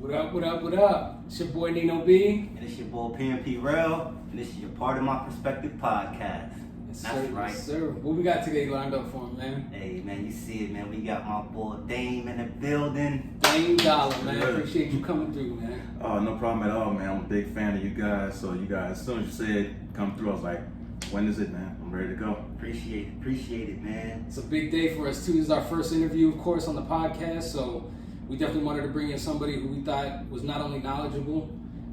What up, what up, what up? It's your boy Nino B. And it's your boy PMP Real. And this is your Part of My Perspective podcast. Yes, That's sir, right. yes, sir. What we got today lined up for him, man? Hey, man, you see it, man. We got my boy Dame in the building. Dame Dollar, man. Yeah. Appreciate you coming through, man. Oh, no problem at all, man. I'm a big fan of you guys. So you guys, as soon as you said come through, I was like, when is it, man? I'm ready to go. Appreciate it, man. It's a big day for us, too. This is our first interview, of course, on the podcast. So we definitely wanted to bring in somebody who we thought was not only knowledgeable,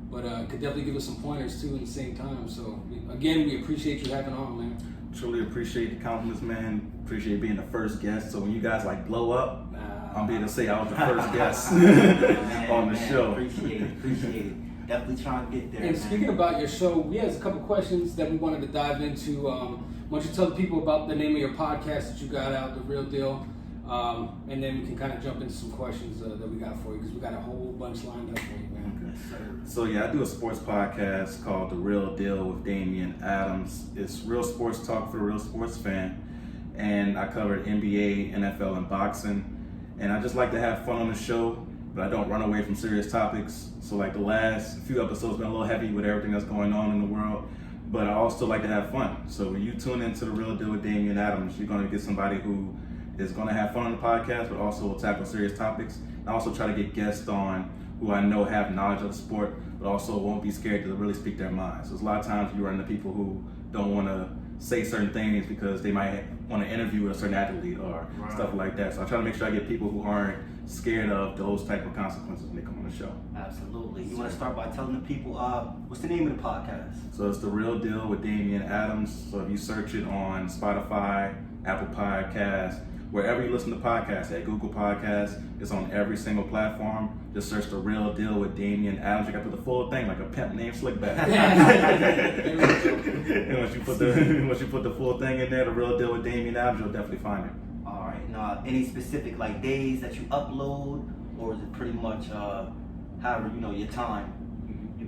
but could definitely give us some pointers, too, at the same time. So, again, we appreciate you having on, man. Truly appreciate the compliments, man. Appreciate being the first guest. So when you guys like blow up, I'm able to say I was the first guest on the show. Appreciate it. Definitely trying to get there. And man. speaking about your show, we have a couple questions that we wanted to dive into. Why don't you tell the people about the name of your podcast that you got out, The Real Deal, and then we can kind of jump into some questions that we got for you, because we got a whole bunch lined up for you, man. Yes, sir. So yeah, I do a sports podcast called The Real Deal with Damian Adams. It's real sports talk for a real sports fan. And I covered NBA, NFL, and boxing. And I just like to have fun on the show, but I don't run away from serious topics. So like the last few episodes been a little heavy with everything that's going on in the world, but I also like to have fun. So when you tune into The Real Deal with Damian Adams, you're going to get somebody who is going to have fun on the podcast, but also will tackle serious topics. I also try to get guests on who I know have knowledge of the sport, but also won't be scared to really speak their minds. So there's a lot of times you run into people who don't want to say certain things because they might want to interview a certain athlete or stuff like that. So I try to make sure I get people who aren't scared of those type of consequences when they come on the show. Absolutely. You want to start by telling the people what's the name of the podcast? So it's The Real Deal with Damian Adams. So if you search it on Spotify, Apple Podcasts, wherever you listen to podcasts, at Google Podcasts, it's on every single platform. Just search The Real Deal with Damian Adams. You got to put the full thing like a pimp named Slickback. And once you put the full thing in there, The Real Deal with Damian Adams, you'll definitely find it. All right. Now, any specific like days that you upload, or is it pretty much however your time? You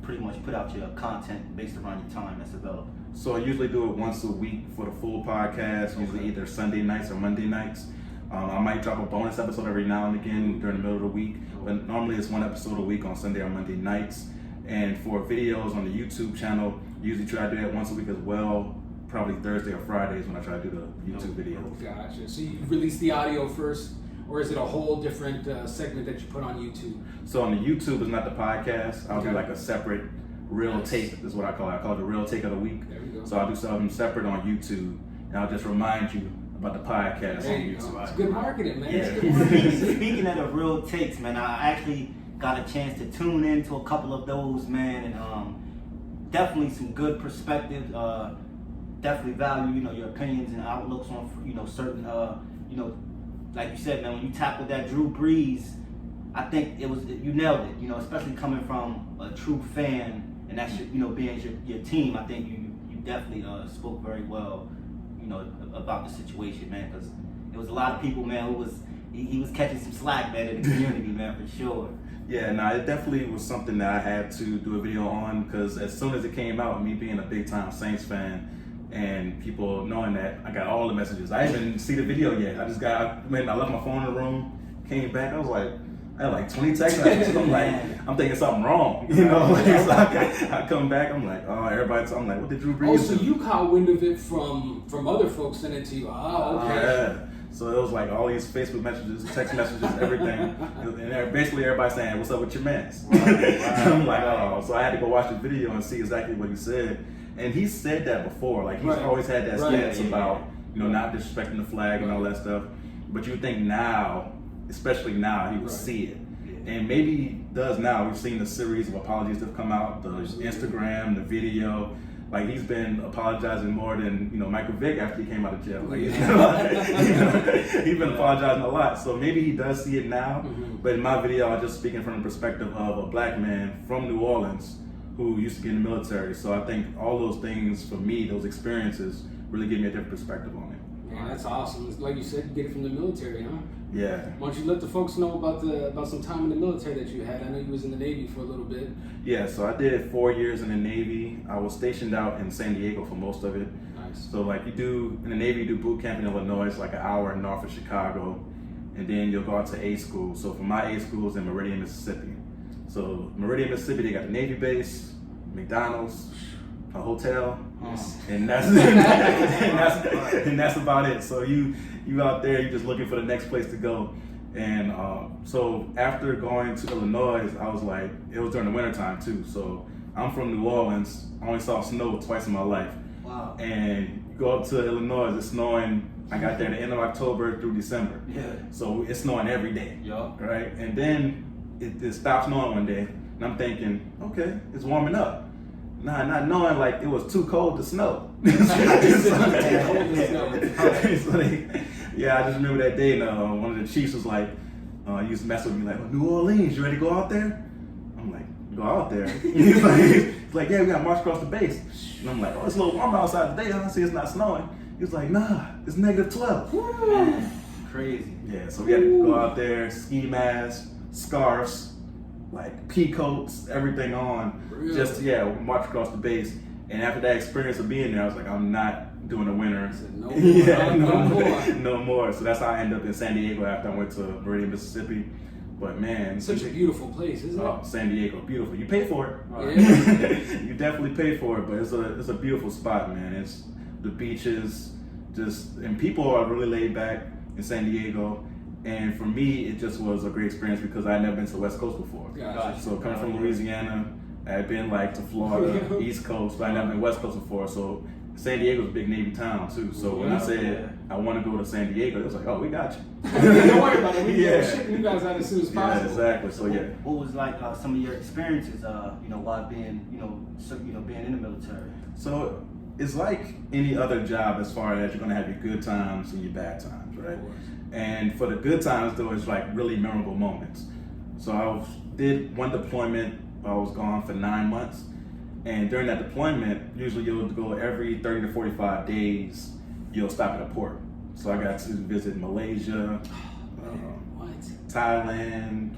pretty much put out your content based around your time that's available. So I usually do it once a week for the full podcast, usually either Sunday nights or Monday nights. I might drop a bonus episode every now and again during the middle of the week, but normally it's one episode a week on Sunday or Monday nights. And for videos on the YouTube channel, usually try to do that once a week as well, probably Thursday or Fridays when I try to do the YouTube videos. Gotcha. So you release the audio first, or is it a whole different segment that you put on YouTube? So on the YouTube, it's not the podcast. I'll do Okay. like a separate real take, is what I call it. I call it the real take of the week. There we go. So I'll do something separate on YouTube, and I'll just remind you about the podcast There on you YouTube. go. It's good marketing, man. Yeah. It's good marketing. Speaking of the real takes, man, I actually got a chance to tune into a couple of those, man, and definitely some good perspectives. Definitely value, your opinions and outlooks on, certain, like you said, man, when you tackled that Drew Brees, I think you nailed it, especially coming from a true fan, and that's being your team. I think you definitely spoke very well, about the situation, man, because there was a lot of people, man, who he was catching some slack, man, in the community, man, for sure. Yeah, it definitely was something that I had to do a video on, because as soon as it came out, me being a big time Saints fan, and people knowing that, I got all the messages. I didn't even see the video yet. I left my phone in the room, came back, I had like 20 text messages. I'm thinking something wrong, So I come back, I'm like, oh, I'm like, what did Drew Brees Oh, so do? you caught wind of it from other folks sending it to you. Oh, okay. Yeah. So it was like all these Facebook messages, text messages, everything. And basically everybody saying, what's up with your mans? I'm like, oh. So I had to go watch the video and see exactly what he said. And he said that before. Like, he's always had that stance about, not disrespecting the flag and all that stuff. But you think now, especially now, he would see it. And maybe he does now. We've seen a series of apologies that have come out, the Instagram, the video. Like, he's been apologizing more than, Michael Vick after he came out of jail. Like, he's been apologizing a lot. So maybe he does see it now. Mm-hmm. But in my video, I'm just speaking from the perspective of a black man from New Orleans who used to be in the military. So I think all those things, for me, those experiences, really give me a different perspective on it. Man, that's awesome. It's like you said, you get it from the military, huh? Yeah. Why don't you let the folks know about some time in the military that you had? I know you was in the Navy for a little bit. Yeah, so I did 4 years in the Navy. I was stationed out in San Diego for most of it. Nice. So like in the Navy, you do boot camp in Illinois. It's like an hour north of Chicago. and then you'll go out to A school. So for my A school is in Meridian, Mississippi. So Meridian, Mississippi, they got the Navy base, McDonald's, a hotel, and that's and that's about it. So you out there, you're just looking for the next place to go. And so after going to Illinois, I was like, it was during the wintertime too. So I'm from New Orleans. I only saw snow twice in my life. Wow. And you go up to Illinois, it's snowing. I got there at the end of October through December. Yeah. So it's snowing every day. Yeah. Right? And then it stopped snowing one day. And I'm thinking, okay, it's warming up. Not knowing like it was too cold to snow. Yeah, I just remember that day, and one of the chiefs was like, he used to mess with me like, New Orleans, you ready to go out there? I'm like, go out there? he's like, yeah, we got to march across the base. And I'm like, oh, it's a little warm outside today. I see it's not snowing. He was like, nah, it's -12. Man, crazy. Yeah, so we had to go out there, ski masks, scarves, like pea coats, everything on, Really? just march across the base. And after that experience of being there, I was like, I'm not doing the winter. No more. No more. So that's how I ended up in San Diego after I went to Meridian, Mississippi. But man, Such a beautiful place, isn't it? oh, San Diego, beautiful. You pay for it. Yeah. You definitely pay for it, but it's a beautiful spot, man. It's the beaches, and people are really laid back in San Diego. And for me, it just was a great experience because I had never been to the West Coast before. Gotcha. So coming from Louisiana, I had been like to Florida, East Coast, but I never been West Coast before. So San Diego's a big Navy town too. So when I said I want to go to San Diego, it was like, oh, we got you. Don't worry about it. We Yeah. shipping you guys out as soon as Yeah, possible. exactly. So yeah. What was like some of your experiences, while being, being in the military? So it's like any other job as far as you're gonna have your good times and your bad times, right? And for the good times though, it's like really memorable moments. So I did one deployment. I was gone for 9 months, and during that deployment, usually you'll go every 30 to 45 days. You'll stop at a port. So I got to visit Malaysia, Thailand,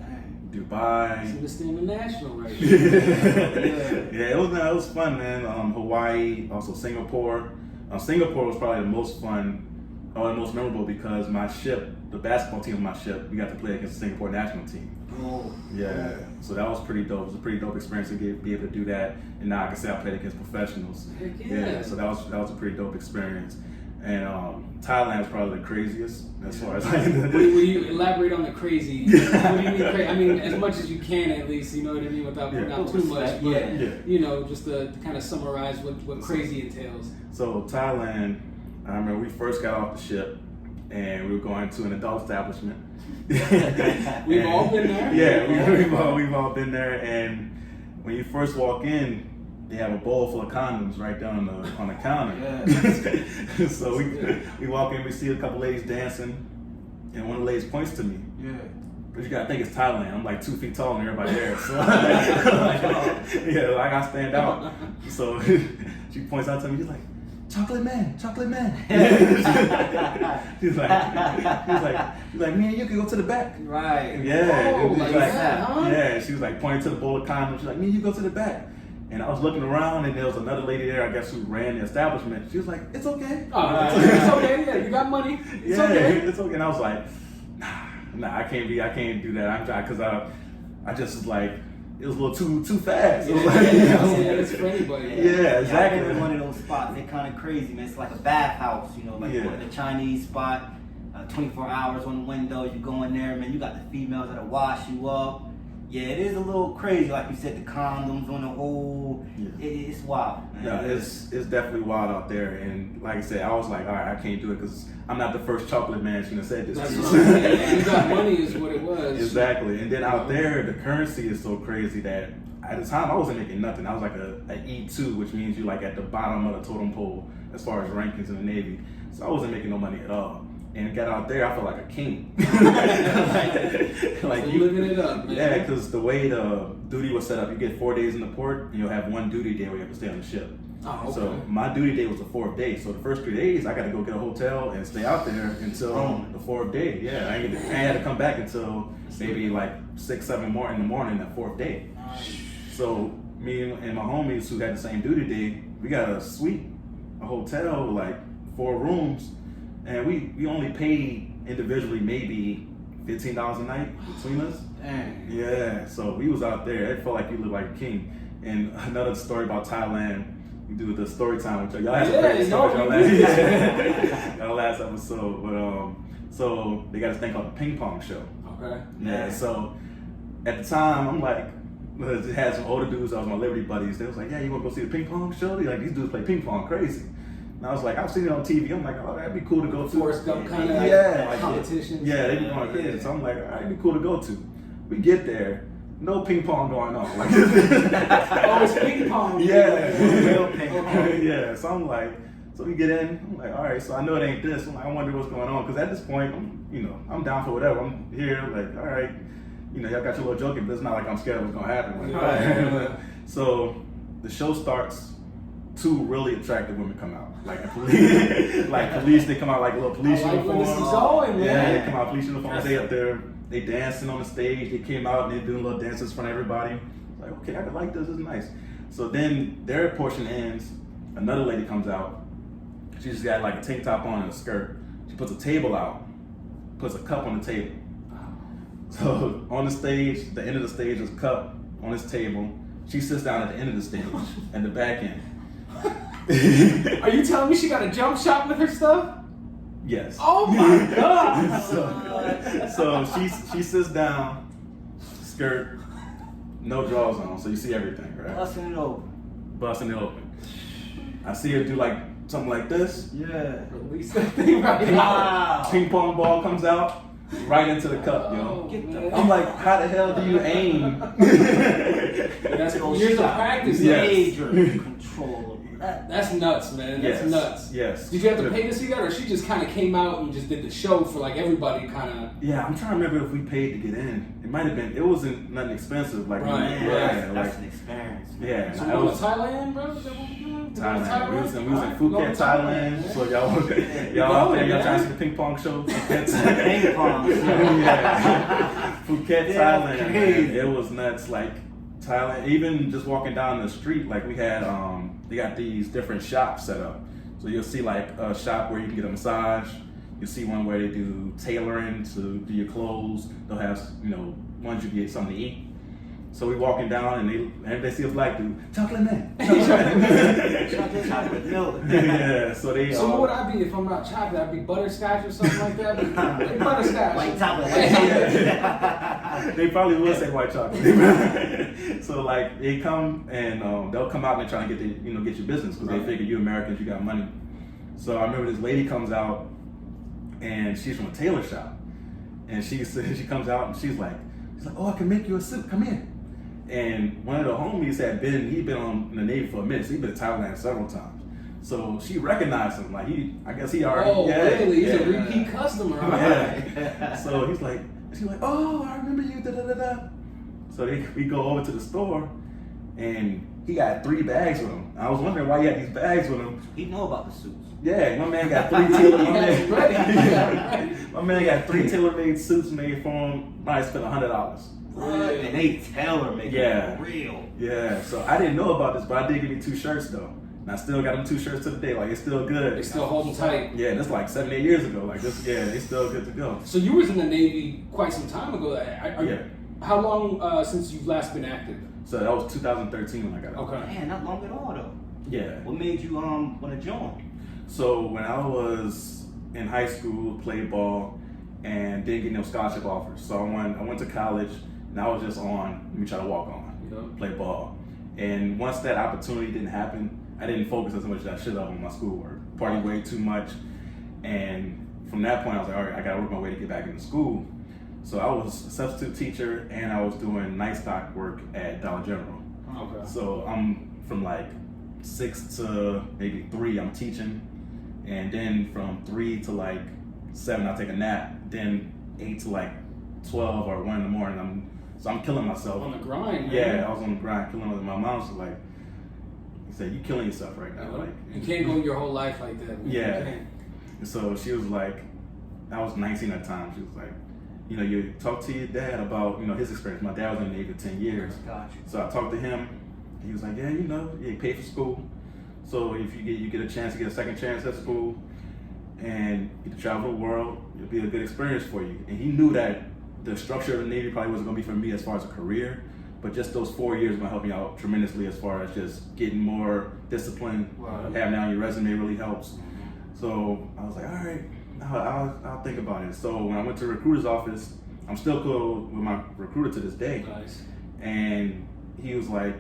Dubai. So this thing international right Yeah, here. it was fun, man. Hawaii, also Singapore. Singapore was probably the most fun, or the most memorable because my ship, the basketball team of my ship, we got to play against the Singapore national team. Oh. Yeah, so that was pretty dope. It was a pretty dope experience to be able to do that. And now I can say I played against professionals. Heck yeah. So that was a pretty dope experience. And Thailand was probably the craziest as far as Will you elaborate on the crazy? What do you mean crazy? I mean, as much as you can, at least, you know what I mean, without putting out too much. But just to kind of summarize what crazy entails. So Thailand, I remember we first got off the ship and we were going to an adult establishment. We've all been there. Yeah, we've all been there. And when you first walk in, they have a bowl full of condoms right down on the counter. Yeah. So we walk in, we see a couple ladies dancing, and one of the ladies points to me. Yeah. But you gotta think it's Thailand. I'm like 2 feet taller than everybody there. So I gotta stand out. So she points out to me, she's like, chocolate man. she's like, me and you can go to the back. Right. Yeah. Oh, like that, huh? Yeah, she was like pointing to the bowl of condoms. She's like, me and you go to the back. And I was looking around, and there was another lady there, I guess, who ran the establishment. She was like, it's okay. Oh, it's okay. Yeah, you got money. It's okay. It's okay. And I was like, nah, I can't do that. Because I just was like, it was a little too fast. It was like, it's for anybody. Yeah, exactly. I've been in one of those spots. They're kind of crazy, man. It's like a bathhouse, the Chinese spot. 24 hours on the window. You go in there, man. You got the females that'll wash you up. Yeah, it is a little crazy, like you said, the condoms on the hole. Yeah. It's wild, man. Yeah, it's definitely wild out there. And like I said, I was like, all right, I can't do it because I'm not the first chocolate man she said this to. You got money is what it was. Exactly. And then out there, the currency is so crazy that at the time I wasn't making nothing. I was like an E2, which means you're like at the bottom of the totem pole as far as rankings in the Navy. So I wasn't making no money at all. And got out there, I felt like a king. like you living it up, man. Yeah, because the way the duty was set up, you get 4 days in the port, and you'll have one duty day where you have to stay on the ship. Oh, okay. So my duty day was the 4th day. So the first 3 days, I got to go get a hotel and stay out there until the 4th day. Yeah, I had to come back until maybe like 6, 7 more in the morning that 4th day. So me and my homies who had the same duty day, we got a suite, a hotel, like 4 rooms. And we only paid individually maybe $15 a night between us. Dang. Yeah, so we was out there. It felt like you looked like a king. And another story about Thailand. We do the story time with y'all. Y'all had some great stories y'all last episode. But so they got this thing called the ping pong show. Okay. Yeah. So at the time, I'm like, it had some older dudes. I was my Liberty buddies. They was like, yeah, you want to go see the ping pong show? Like these dudes play ping pong crazy. And I was like, I've seen it on TV. I'm like, oh, that'd be cool to go to. Forrest Gump kind of like competitions. Yeah, they be going crazy. So I'm like, all right, it'd be cool to go to. We get there, no ping pong going on. Like, oh, it's ping pong. Yeah, Real ping pong. Yeah. So I'm like, so we get in. I'm like, all right. So I know it ain't this. I'm like, I wonder what's going on because at this point, I'm down for whatever. I'm here. Like, all right. Y'all got your little joking, but it's not like I'm scared of what's gonna happen. Like, Right. So the show starts. Two really attractive women come out, like police. They come out like little police uniforms. Where this is going, man. Yeah, they come out police uniforms. They up there, they dancing on the stage. They came out and they doing little dances in front of everybody. Like, okay, I could like this. This is nice. So then their portion ends. Another lady comes out. She just got like a tank top on and a skirt. She puts a table out, puts a cup on the table. So on the stage, the end of the stage is a cup on this table. She sits down at the end of the stage, at the back end. Are you telling me she got a jump shot with her stuff? Yes. Oh my god! so she sits down, skirt, no drawers on, so you see everything, right? Busting it open. Busting it open. I see her do like something like this. Yeah. Release that thing right now. Wow. Ping pong ball comes out, right into the cup, yo. Get the I'm like, how the hell do you aim? That's years of practice. Yes. Major control. That's nuts, man. That's Yes. nuts. Yes. Did you have to pay to see that, or she just kind of came out and just did the show for like everybody, kind of? Yeah, I'm trying to remember if we paid to get in. It might have been. It wasn't nothing expensive. Like, Right, yeah, That's like an experience. Man. yeah. So I we going was- to Thailand, bro? Is that what we're doing? Thailand. We was in Alright, Phuket, we're going to Thailand. So y'all out there, y'all man. trying to see the ping pong show? Ping pong. Yeah. Phuket, Yeah, Thailand. crazy. Man. It was nuts. Like Thailand, even just walking down the street, like we had, they got these different shops set up. So you'll see like a shop where you can get a massage. You'll see one where they do tailoring to do your clothes. They'll have, ones you get something to eat. So we walking down and they see a black dude, chocolate man. Chocolate milk. Yeah, so they. So what would I be if I'm not chocolate? I'd be butterscotch or something like that. Like butterscotch. White chocolate. They probably will say white chocolate. So like they come and they'll come out and they're trying to get your business because they figure you Americans, you got money. So I remember this lady comes out and she's from a tailor shop, and she comes out and she's like, oh, I can make you a suit. Come in. And one of the homies he'd been in the Navy for a minute, so he'd been to Thailand several times. So she recognized him, like I guess he already. Oh, really? He's a yeah. repeat customer. Yeah. So she's like, oh, I remember you. Da da da da. So we go over to the store, and he got 3 bags with him. I was wondering why he had these bags with him. He know about the suits. Yeah, my man got 3 tailor. Ready. My man got 3 tailor-made suits made for him. Might spent $100. And they tailor make Yeah. it real. Yeah, so I didn't know about this, but I did give me 2 shirts though. And I still got them 2 shirts to the day. Like, it's still good. They still hold them tight. Yeah, that's like 7-8 years ago. Like this, yeah, they still good to go. So you was in the Navy quite some time ago. Yeah. How long since you've last been active? So that was 2013 when I got out. Okay. Man, not long at all though. Yeah. What made you want to join? So when I was in high school, played ball, and didn't get no scholarship offers. So I went to college, and I was just on, let me try to walk on, play ball. And once that opportunity didn't happen, I didn't focus as much as I should have on my schoolwork. Party way too much. And from that point, I was like, all right, I gotta work my way to get back into school. So I was a substitute teacher, and I was doing night stock work at Dollar General. Okay. So I'm from like 6 to maybe 3, I'm teaching. And then from 3 to like 7, I take a nap. Then 8 to like 12 or 1 in the morning, I'm killing myself. On the grind, man. Yeah, I was on the grind, killing myself. My mom was like, he said, you killing yourself right now. Like, You can't go your whole life like that. Man. Yeah. You can't. And so she was like, I was 19 at the time. She was like, you talk to your dad about, his experience. My dad was in the Navy for 10 years. Gotcha. So I talked to him. He was like, yeah, you pay for school. So if you get a chance to get a second chance at school and you get to travel the world, it'll be a good experience for you. And he knew that the structure of the Navy probably wasn't going to be for me as far as a career, but just those 4 years going to help me out tremendously as far as just getting more discipline. Having that on your resume really helps. So I was like, all right, I'll think about it. So when I went to the recruiter's office, I'm still cool with my recruiter to this day. Nice. And he was like,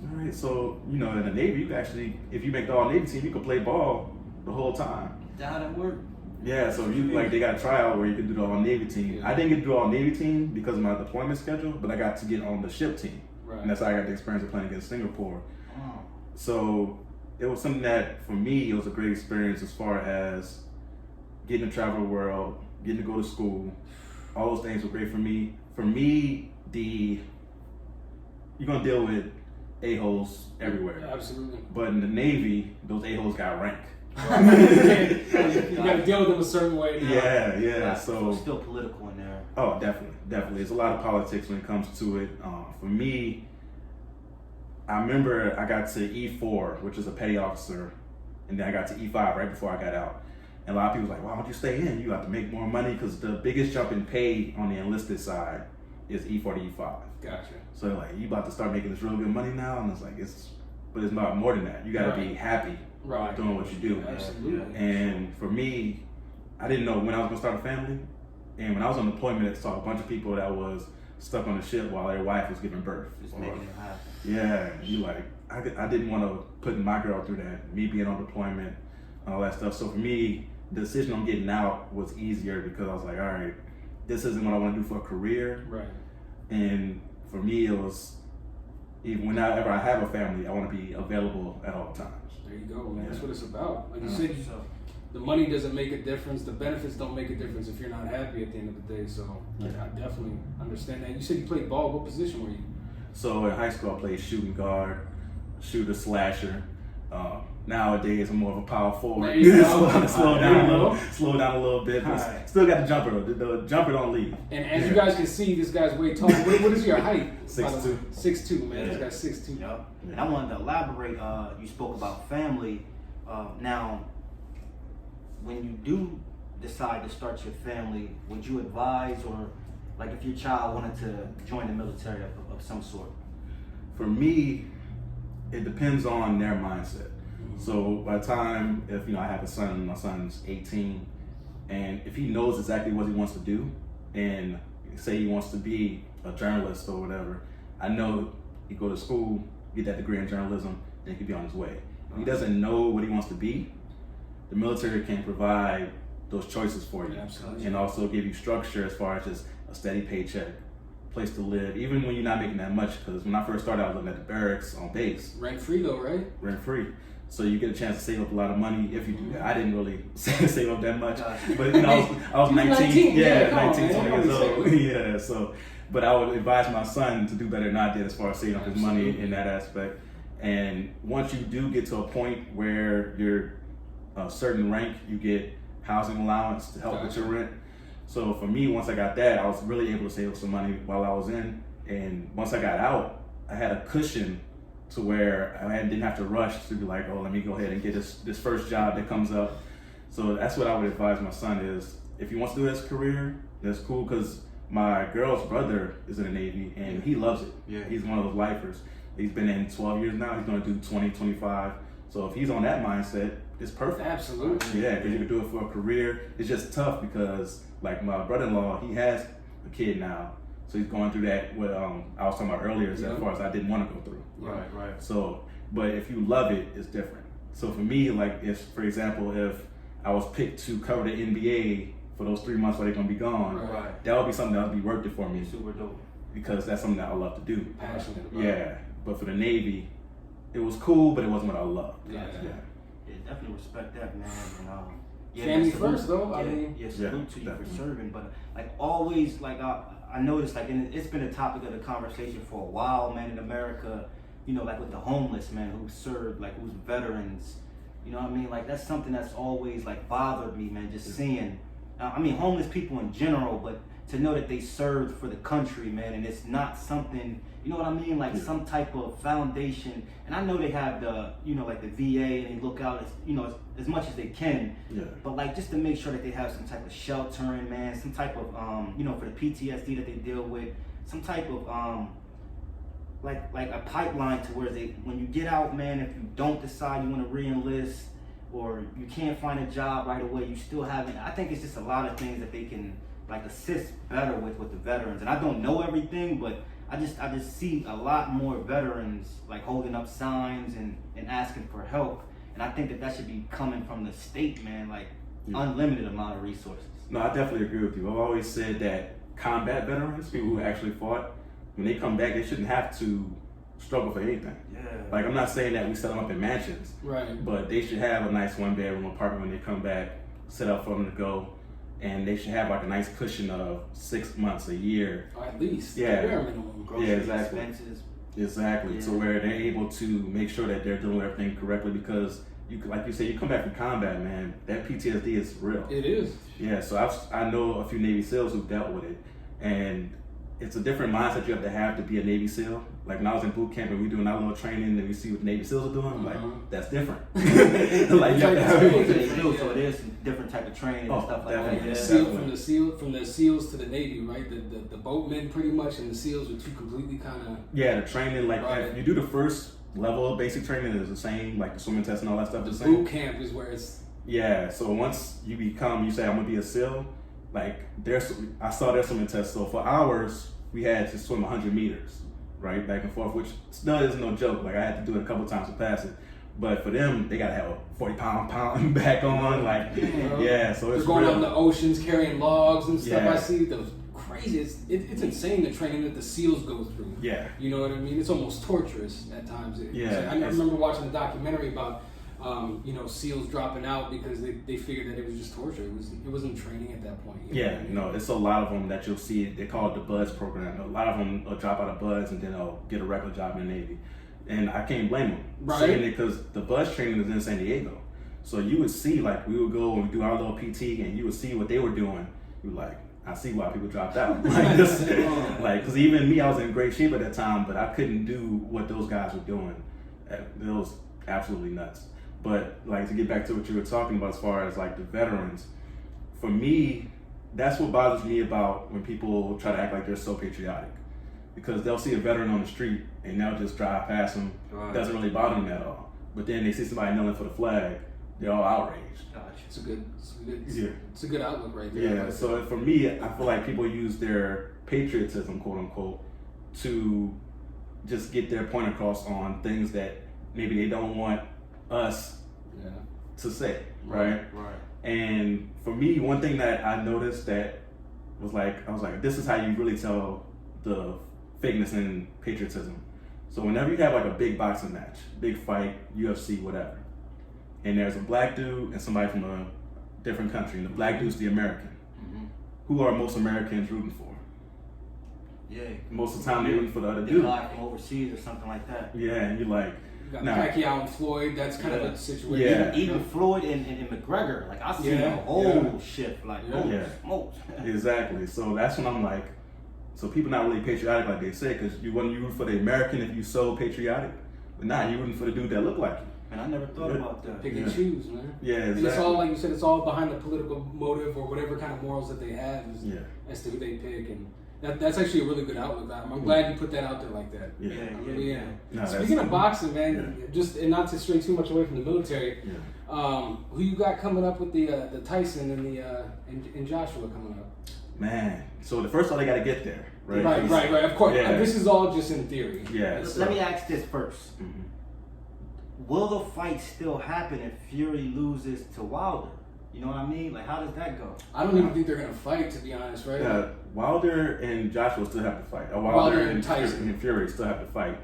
all right, so, you know, in the Navy, you can actually, if you make the all-Navy team, you can play ball the whole time. Is that how that work? Yeah, so you like they got a tryout where you can do the all-Navy team. I didn't get to do all-Navy team because of my deployment schedule, but I got to get on the ship team. Right. And that's how I got the experience of playing against Singapore. Oh. So it was something that, for me, it was a great experience as far as getting to travel the world, getting to go to school. All those things were great for me. For me, you're going to deal with a-holes everywhere. Absolutely. But in the Navy, those a-holes got rank. You got to deal with them a certain way now. Yeah. So still political in there. Oh, definitely. There's a lot of politics when it comes to it. For me, I remember I got to E4, which is a petty officer, and then I got to E5 right before I got out. And a lot of people was like, why don't you stay in? You have to make more money, because the biggest jump in pay on the enlisted side is E4 to E5. Gotcha. So like, you about to start making this real good money now? And it's like, but it's not more than that. You got to be happy doing what you do. Absolutely. And for me, I didn't know when I was gonna start a family. And when I was on deployment, I saw a bunch of people that was stuck on the ship while their wife was giving birth. Just making it happen. Yeah, you like, I didn't want to put my girl through that, me being on deployment, all that stuff. So for me, the decision on getting out was easier because I was like, all right, this isn't what I want to do for a career. Right. And for me, it was, even whenever I have a family, I want to be available at all times. There you go, man. That's Yeah. what it's about. Like you said, the money doesn't make a difference. The benefits don't make a difference if you're not happy at the end of the day. So I definitely understand that. You said you played ball. What position were you? So in high school, I played shooting guard, shooter, slasher. Nowadays, I'm more of a power forward. There you go. slow down a little bit. But still got the jumper though. The jumper don't leave. And as you guys can see, this guy's way taller. What is your height? 6'2". 6'2", man. This guy's 6'2". Yep. And I wanted to elaborate. You spoke about family. Now, when you do decide to start your family, would you advise, or like if your child wanted to join the military of some sort? For me, it depends on their mindset. So by the time, if I have a son, my son's 18, and if he knows exactly what he wants to do, and say he wants to be a journalist or whatever, I know he go to school, get that degree in journalism, then he could be on his way. If he doesn't know what he wants to be, the military can provide those choices for you. Absolutely. And also give you structure as far as just a steady paycheck, place to live, even when you're not making that much. Because when I first started, I was looking at the barracks on base. Rent free though, right? Rent free. So you get a chance to save up a lot of money if you do that. I didn't really save up that much, but I was 19, 19, 20 years old. Yeah, so, but I would advise my son to do better than I did as far as saving up his money in that aspect. And once you do get to a point where you're a certain rank, you get housing allowance to help with your rent. So for me, once I got that, I was really able to save up some money while I was in. And once I got out, I had a cushion to where I didn't have to rush to be like, oh, let me go ahead and get this first job that comes up. So that's what I would advise my son is, if he wants to do this career, that's cool, because my girl's brother is in the Navy and he loves it. Yeah. He's one of those lifers. He's been in 12 years now. He's going to do 20, 25. So if he's on that mindset, it's perfect. Absolutely. Yeah, because you can do it for a career. It's just tough because, like, my brother-in-law, he has a kid now. So he's going through that, what I was talking about earlier, as far as I didn't want to go through. Right. So, but if you love it, it's different. So for me, like, if, for example, if I was picked to cover the NBA for those 3 months while they're going to be gone, that would be something that would be worth it for me. Super dope. Because that's something that I love to do. Passionate about. Yeah, but for the Navy, it was cool, but it wasn't what I loved. Yeah. Definitely respect that, man. And, family salute. first, though. I mean, salute to you definitely. for serving. But like always, like I noticed, like, and it's been a topic of the conversation for a while, man. In America, like with the homeless, man, who served, like who's veterans. You know what I mean? Like that's something that's always like bothered me, man. Just seeing, I mean, homeless people in general, but to know that they served for the country, man, and it's not something, you know what I mean, like some type of foundation. And I know they have the, you know, like the VA, and they look out as, you know, as much as they can. Yeah. But like just to make sure that they have some type of sheltering, man, some type of, you know, for the PTSD that they deal with, some type of, like a pipeline to where they, when you get out, man, if you don't decide you want to re-enlist or you can't find a job right away, you still haven't. I think it's just a lot of things that they can like assist better with the veterans. And I don't know everything, but I just see a lot more veterans like holding up signs and asking for help. And I think that should be coming from the state, man, like unlimited amount of resources. No, I definitely agree with you. I've always said that combat veterans, people who actually fought, when they come back, they shouldn't have to struggle for anything. Yeah. Like, I'm not saying that we set them up in mansions, right? But they should have a nice 1-bedroom apartment when they come back, set up for them to go, and they should have like a nice cushion of 6 months, a year, or at least. Yeah. Bare minimum. Grocery expenses. Exactly. Yeah. So where they're able to make sure that they're doing everything correctly, because you, like you said, you come back from combat, man. That PTSD is real. It is. Yeah. So I know a few Navy SEALs who dealt with it, and it's a different mindset you have to be a Navy SEAL. Like when I was in boot camp and we doing our little training and we see what the Navy SEAls are doing, I'm like, that's different. Like you have to have so it is different type of training and stuff like that. Yeah. From the SEALs to the Navy, right? The boatmen pretty much and the SEALs are two completely kind of. Yeah, the training, like if you do the first level of basic training is the same, like the swimming test and all that stuff. The same. boot camp is where it's. Yeah, so once you say I'm gonna be a SEAL, like I saw their swimming test. So for hours we had to swim 100 meters, right, back and forth, which still isn't no joke. Like I had to do it a couple times to pass it. But for them, they gotta have a 40-pound back on, like So it's going real. out in the oceans carrying logs and stuff. Yeah. I see those crazy. It's insane the training that the SEALs go through. Yeah, you know what I mean. It's almost torturous at times. Yeah, I remember watching a documentary about SEAls dropping out because they figured that it was just torture. It wasn't training at that point. Yeah, no, it's a lot of them that you'll see. They call it the BUDS program. A lot of them will drop out of BUDS and then they'll get a regular job in the Navy. And I can't blame them. Right. Saying it because the BUDS training is in San Diego. So you would see, like, we would go and we do our little PT and you would see what they were doing. You were like, I see why people dropped out. Like this, like, because even me, I was in great shape at that time, but I couldn't do what those guys were doing. It was absolutely nuts. But like to get back to what you were talking about as far as like the veterans, for me, that's what bothers me about when people try to act like they're so patriotic. Because they'll see a veteran on the street and they'll just drive past them. Right. It doesn't really bother them at all. But then they see somebody kneeling for the flag, they're all outraged. Gosh, it's a good outlook right there. Yeah, so for me, I feel like people use their patriotism, quote unquote, to just get their point across on things that maybe they don't want us to say, right? Right. And for me, one thing that I noticed that was like, I was like, this is how you really tell the fakeness in patriotism. So whenever you have like a big boxing match, big fight, UFC, whatever, and there's a black dude and somebody from a different country, and the black dude's the American, who are most Americans rooting for? Yeah. Most of the time they're rooting for the other dude. Like from overseas or something like that. Yeah, and you're like, you got Pacquiao and Floyd, that's kind of a situation. Yeah. Even Floyd and McGregor, like I see a whole shift, like smokes. Exactly. So that's when I'm like, so people not really patriotic like they say, because when you root for the American if you so patriotic, but nah, you rooting for the dude that look like you. And I never thought about that. Pick and choose, man. Yeah, exactly. And it's all, like you said, it's all behind the political motive or whatever kind of morals that they have as to who they pick. And that's actually a really good outlook. I'm glad you put that out there like that. Yeah. No, speaking of boxing, man, just and not to stray too much away from the military, who you got coming up with the Tyson and the and Joshua coming up? Man, so the first all they got to get there, right? Right. Of course, this is all just in theory. Yeah. Let me ask this first. Will the fight still happen if Fury loses to Wilder? You know what I mean? Like, how does that go? I don't even think they're gonna fight, to be honest, right? Yeah, Wilder and Joshua still have to fight. Or Wilder and Tyson and Fury still have to fight.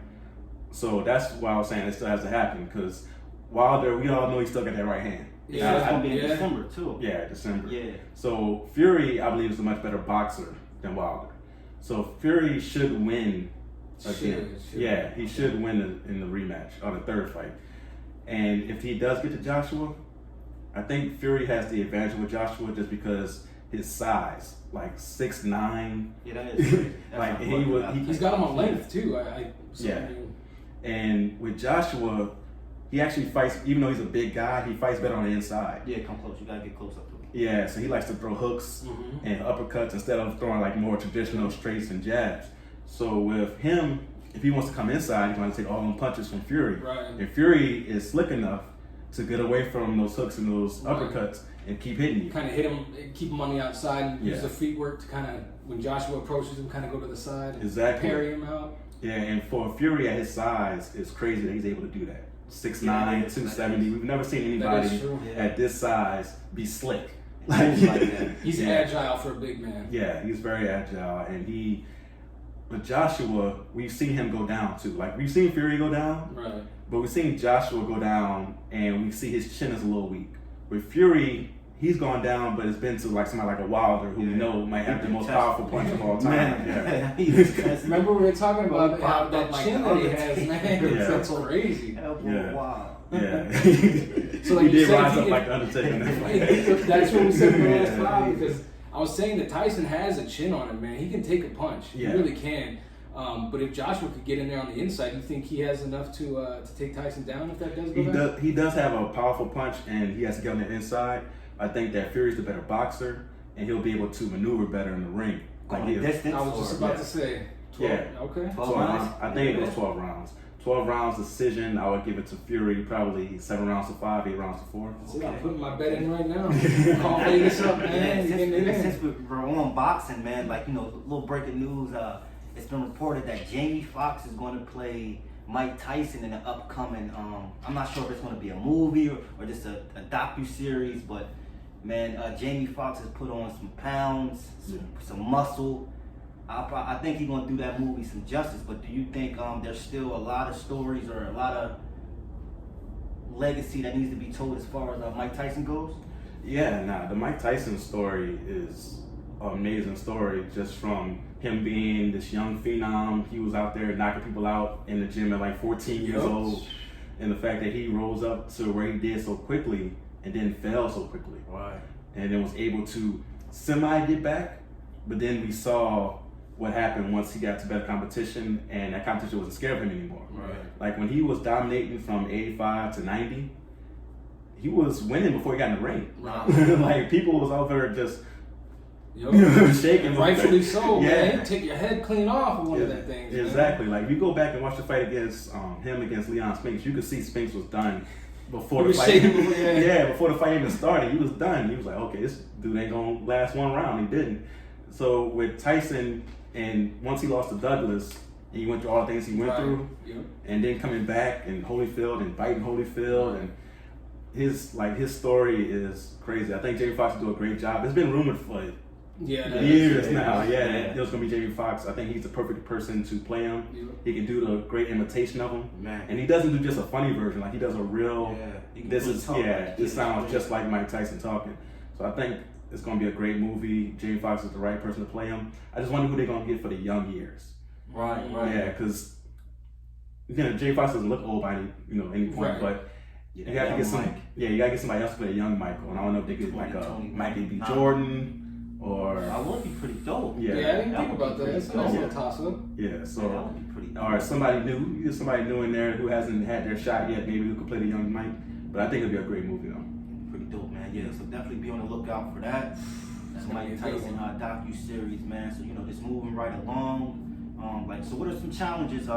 So that's why I was saying it still has to happen, because Wilder, we all know he still got that right hand. Yeah, it's gonna be in December too. Yeah, December. Yeah. So Fury, I believe, is a much better boxer than Wilder. So Fury should win again. Yeah, he should win in the rematch or the third fight. And if he does get to Joshua, I think Fury has the advantage with Joshua just because his size, like 6'9". Yeah, that is crazy. Like He's got him on length too. Yeah. And with Joshua, he actually fights, even though he's a big guy, he fights better on the inside. Yeah, come close. You gotta get close up to him. Yeah, so he likes to throw hooks and uppercuts instead of throwing like more traditional straights and jabs. So with him, if he wants to come inside, he's going to take all them punches from Fury. Right. And Fury is slick enough to get away from those hooks and those uppercuts and keep hitting you. Kind of hit him, keep him on the outside, and use Yeah. the feet work to kind of, when Joshua approaches him, kind of go to the side. Exactly. Parry him out. Yeah, and for Fury at his size, it's crazy that he's able to do that. 6'9", 270. We've never seen anybody at this size be slick. Like that. He's agile for a big man. Yeah, he's very agile, and with Joshua, we've seen him go down too. Like we've seen Fury go down, Right. but we've seen Joshua go down, and we see his chin is a little weak. With Fury, he's gone down, but it's been to like somebody like a Wilder, who we know might have the most powerful punch of all time. Yeah. Remember we were talking about how that like chin that he has, man. Yeah. That's crazy. Yeah. Wow. Yeah. So like he you did said, rise up like the Undertaker. That's what we said in the last Yeah. pod, because I was saying that Tyson has a chin on him, man. He can take a punch. Yeah. He really can. But if Joshua could get in there on the inside, you think he has enough to take Tyson down if that does go down? He does have a powerful punch, and he has to get on the inside. I think that Fury's the better boxer, and he'll be able to maneuver better in the ring. Like distance. I was just about to say. 12, Yeah. Okay. 12 rounds. I think it was 12 rounds. 12 rounds decision. I would give it to Fury probably 7 rounds to 5, 8 rounds to 4. See, I'm putting my bet in right now. Call Vegas up, man. Since we're on boxing, man, like, you know, a little breaking news. It's been reported that Jamie Foxx is going to play Mike Tyson in an upcoming. I'm not sure if it's going to be a movie or just a docu-series, but man, Jamie Foxx has put on some pounds, some muscle. I think he's going to do that movie some justice. But do you think there's still a lot of stories or a lot of legacy that needs to be told as far as Mike Tyson goes? Yeah, the Mike Tyson story is an amazing story, just from him being this young phenom. He was out there knocking people out in the gym at like 14 years old, and the fact that he rose up to where he did so quickly and then fell so quickly. Right. And then was able to semi get back, but then we saw what happened once he got to better competition, and that competition wasn't scared of him anymore. Right. Like when he was dominating from 85 to 90, he was winning before he got in the ring. Right. Like people was out there just Yo, shaking. rightfully so, Yeah. man. You take your head clean off of one of that thing. Exactly. Like if you go back and watch the fight against him against Leon Spinks, you could see Spinks was done before He the was fight. shaking before- yeah. Before the fight even started, he was done. He was like, okay, this dude ain't gonna last one round. He didn't. So with Tyson, and once he lost to Douglas, and he went through all the things he went through, and then coming back in Holyfield and fighting Holyfield, and his story is crazy. I think Jamie Foxx will do a great job. It's been rumored for years now. Yeah, there's gonna be Jamie Foxx. I think he's the perfect person to play him. He can do the great imitation of him, and he doesn't do just a funny version. Like he does a real. This sounds just like Mike Tyson talking. So I think it's gonna be a great movie. Jamie Foxx is the right person to play him. I just wonder who they're gonna get for the young years. Right. Yeah, because Jamie Foxx doesn't look old by any point, but. You gotta get you gotta get somebody else to play a young Michael, and I don't know if they get like a Michael B. Jordan or. That would be pretty dope. Yeah, I didn't think about that. That's a nice little toss up. Yeah, so that would be pretty dope. or somebody new in there who hasn't had their shot yet, maybe who could play the young Mike. But I think it'll be a great movie though. Pretty dope, man. Yeah, so definitely be on the lookout for that. That's Mike Tyson docu-series, man. So just moving right along. So what are some challenges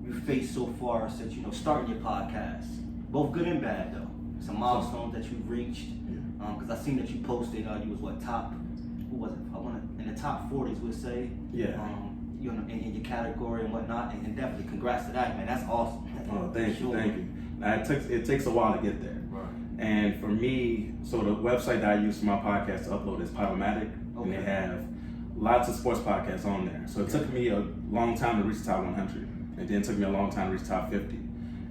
you faced so far since starting your podcast? Both good and bad though. Some milestones that you've reached. Because I seen that you posted you was in the top 40s, we'll say. Yeah. In your category and whatnot, and definitely congrats to that, man. That's awesome. Oh, thank you. Now, it takes a while to get there. Right. And for me, so the website that I use for my podcast to upload is Podomatic, and they have lots of sports podcasts on there. So it took me a long time to reach the top 100, and then it took me a long time to reach the top 50.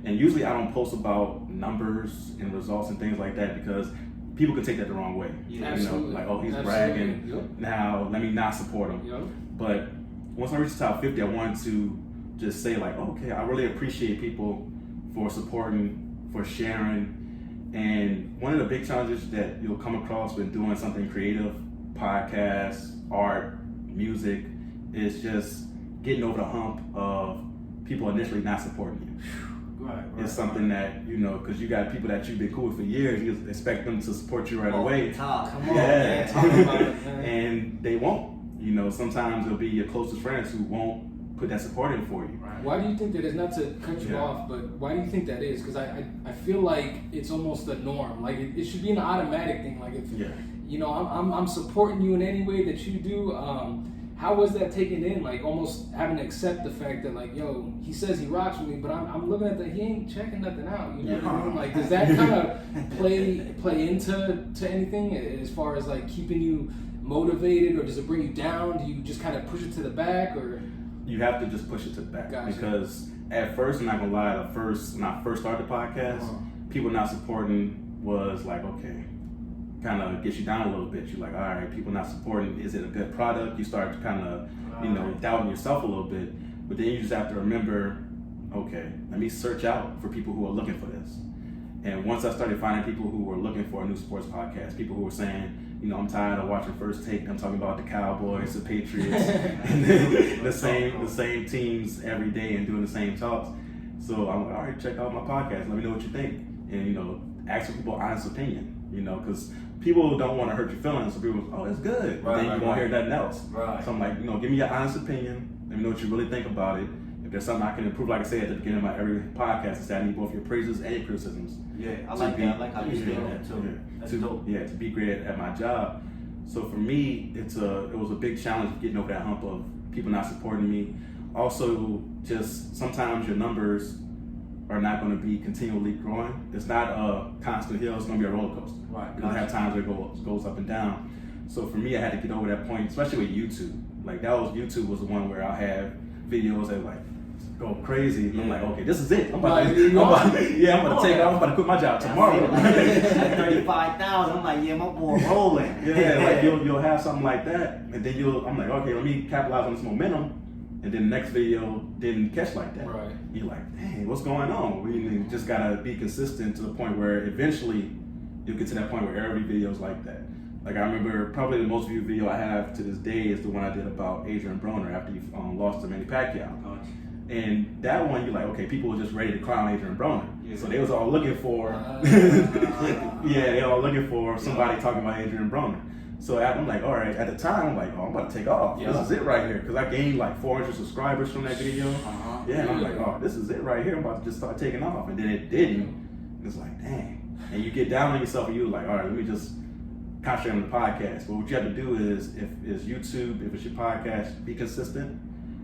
And usually I don't post about numbers and results and things like that because people can take that the wrong way. Yeah, like, oh, he's bragging. Yep. Now let me not support him. Yep. But once I reached the top 50, I wanted to just say like, okay, I really appreciate people for supporting, for sharing. And one of the big challenges that you'll come across when doing something creative, podcasts, art, music, is just getting over the hump of people initially not supporting you. Right. It's something that, you know, because you got people that you've been cool with for years, you expect them to support you right away. Come on, Yeah. man. Talk about it, man. And they won't. You know, sometimes it'll be your closest friends who won't put that support in for you. Right. Why do you think that is? Not to cut you Yeah. off, but why do you think that is? Because I feel like it's almost the norm. Like it should be an automatic thing. Like if Yeah. you know I'm supporting you in any way that you do. How was that taken in? Like almost having to accept the fact that like, yo, he says he rocks with me, but I'm looking at that, he ain't checking nothing out. You know what I mean? Like, does that kind of play into anything as far as like keeping you motivated, or does it bring you down? Do you just kind of push it to the back, or? You have to just push it to the back. Gotcha. Because at first, I'm not gonna lie, when I first started the podcast, people not supporting was like, okay, kind of gets you down a little bit. You're like, all right, people not supporting, is it a good product? You start to kind of, you know, doubting yourself a little bit. But then you just have to remember, okay, let me search out for people who are looking for this. And once I started finding people who were looking for a new sports podcast, people who were saying, you know, I'm tired of watching First Take. I'm talking about the Cowboys, the Patriots, and then the same teams every day and doing the same talks. So I'm like, all right, check out my podcast. Let me know what you think, and you know, ask for people honest opinion. You know, because people don't want to hurt your feelings. So people, oh, it's good. But then you won't hear nothing else. Right. So I'm like, you know, give me your honest opinion. Let me know what you really think about it. If there's something I can improve, like I said at the beginning of my every podcast, is that I need both your praises and your criticisms. Yeah, I like that. I like how you said that too. That's dope. Yeah, to be great at my job. So for me, it was a big challenge getting over that hump of people not supporting me. Also, just sometimes your numbers are not going to be continually growing. It's not a constant hill. It's going to be a roller coaster. Right. You're going to have times where it goes up and down. So for me, I had to get over that point, especially with YouTube. Like YouTube was the one where I have videos that like go crazy. And I'm like, okay, this is it. I'm about to take it off. I'm about to quit my job tomorrow. Like 35,000. I'm like, yeah, my boy rolling. Yeah, like you'll have something like that, and then I'm like, okay, let me capitalize on this momentum. And then the next video didn't catch like that. Right. You're like, dang, what's going on? We just gotta be consistent to the point where eventually you'll get to that point where every video is like that. Like I remember probably the most viewed video I have to this day is the one I did about Adrian Broner after he lost to Manny Pacquiao. Gotcha. And that one, you're like, okay, people were just ready to crown Adrian Broner. Yeah. So they was all looking for, they all looking for somebody talking about Adrian Broner. So I'm like, all right, at the time, I'm like, oh, I'm about to take off. Yeah. This is it right here. Because I gained like 400 subscribers from that video. Yeah, and I'm like, oh, this is it right here. I'm about to just start taking off. And then it didn't. It's like, dang. And you get down on yourself and you're like, all right, let me just concentrate on the podcast. But what you have to do is, if it's YouTube, if it's your podcast, be consistent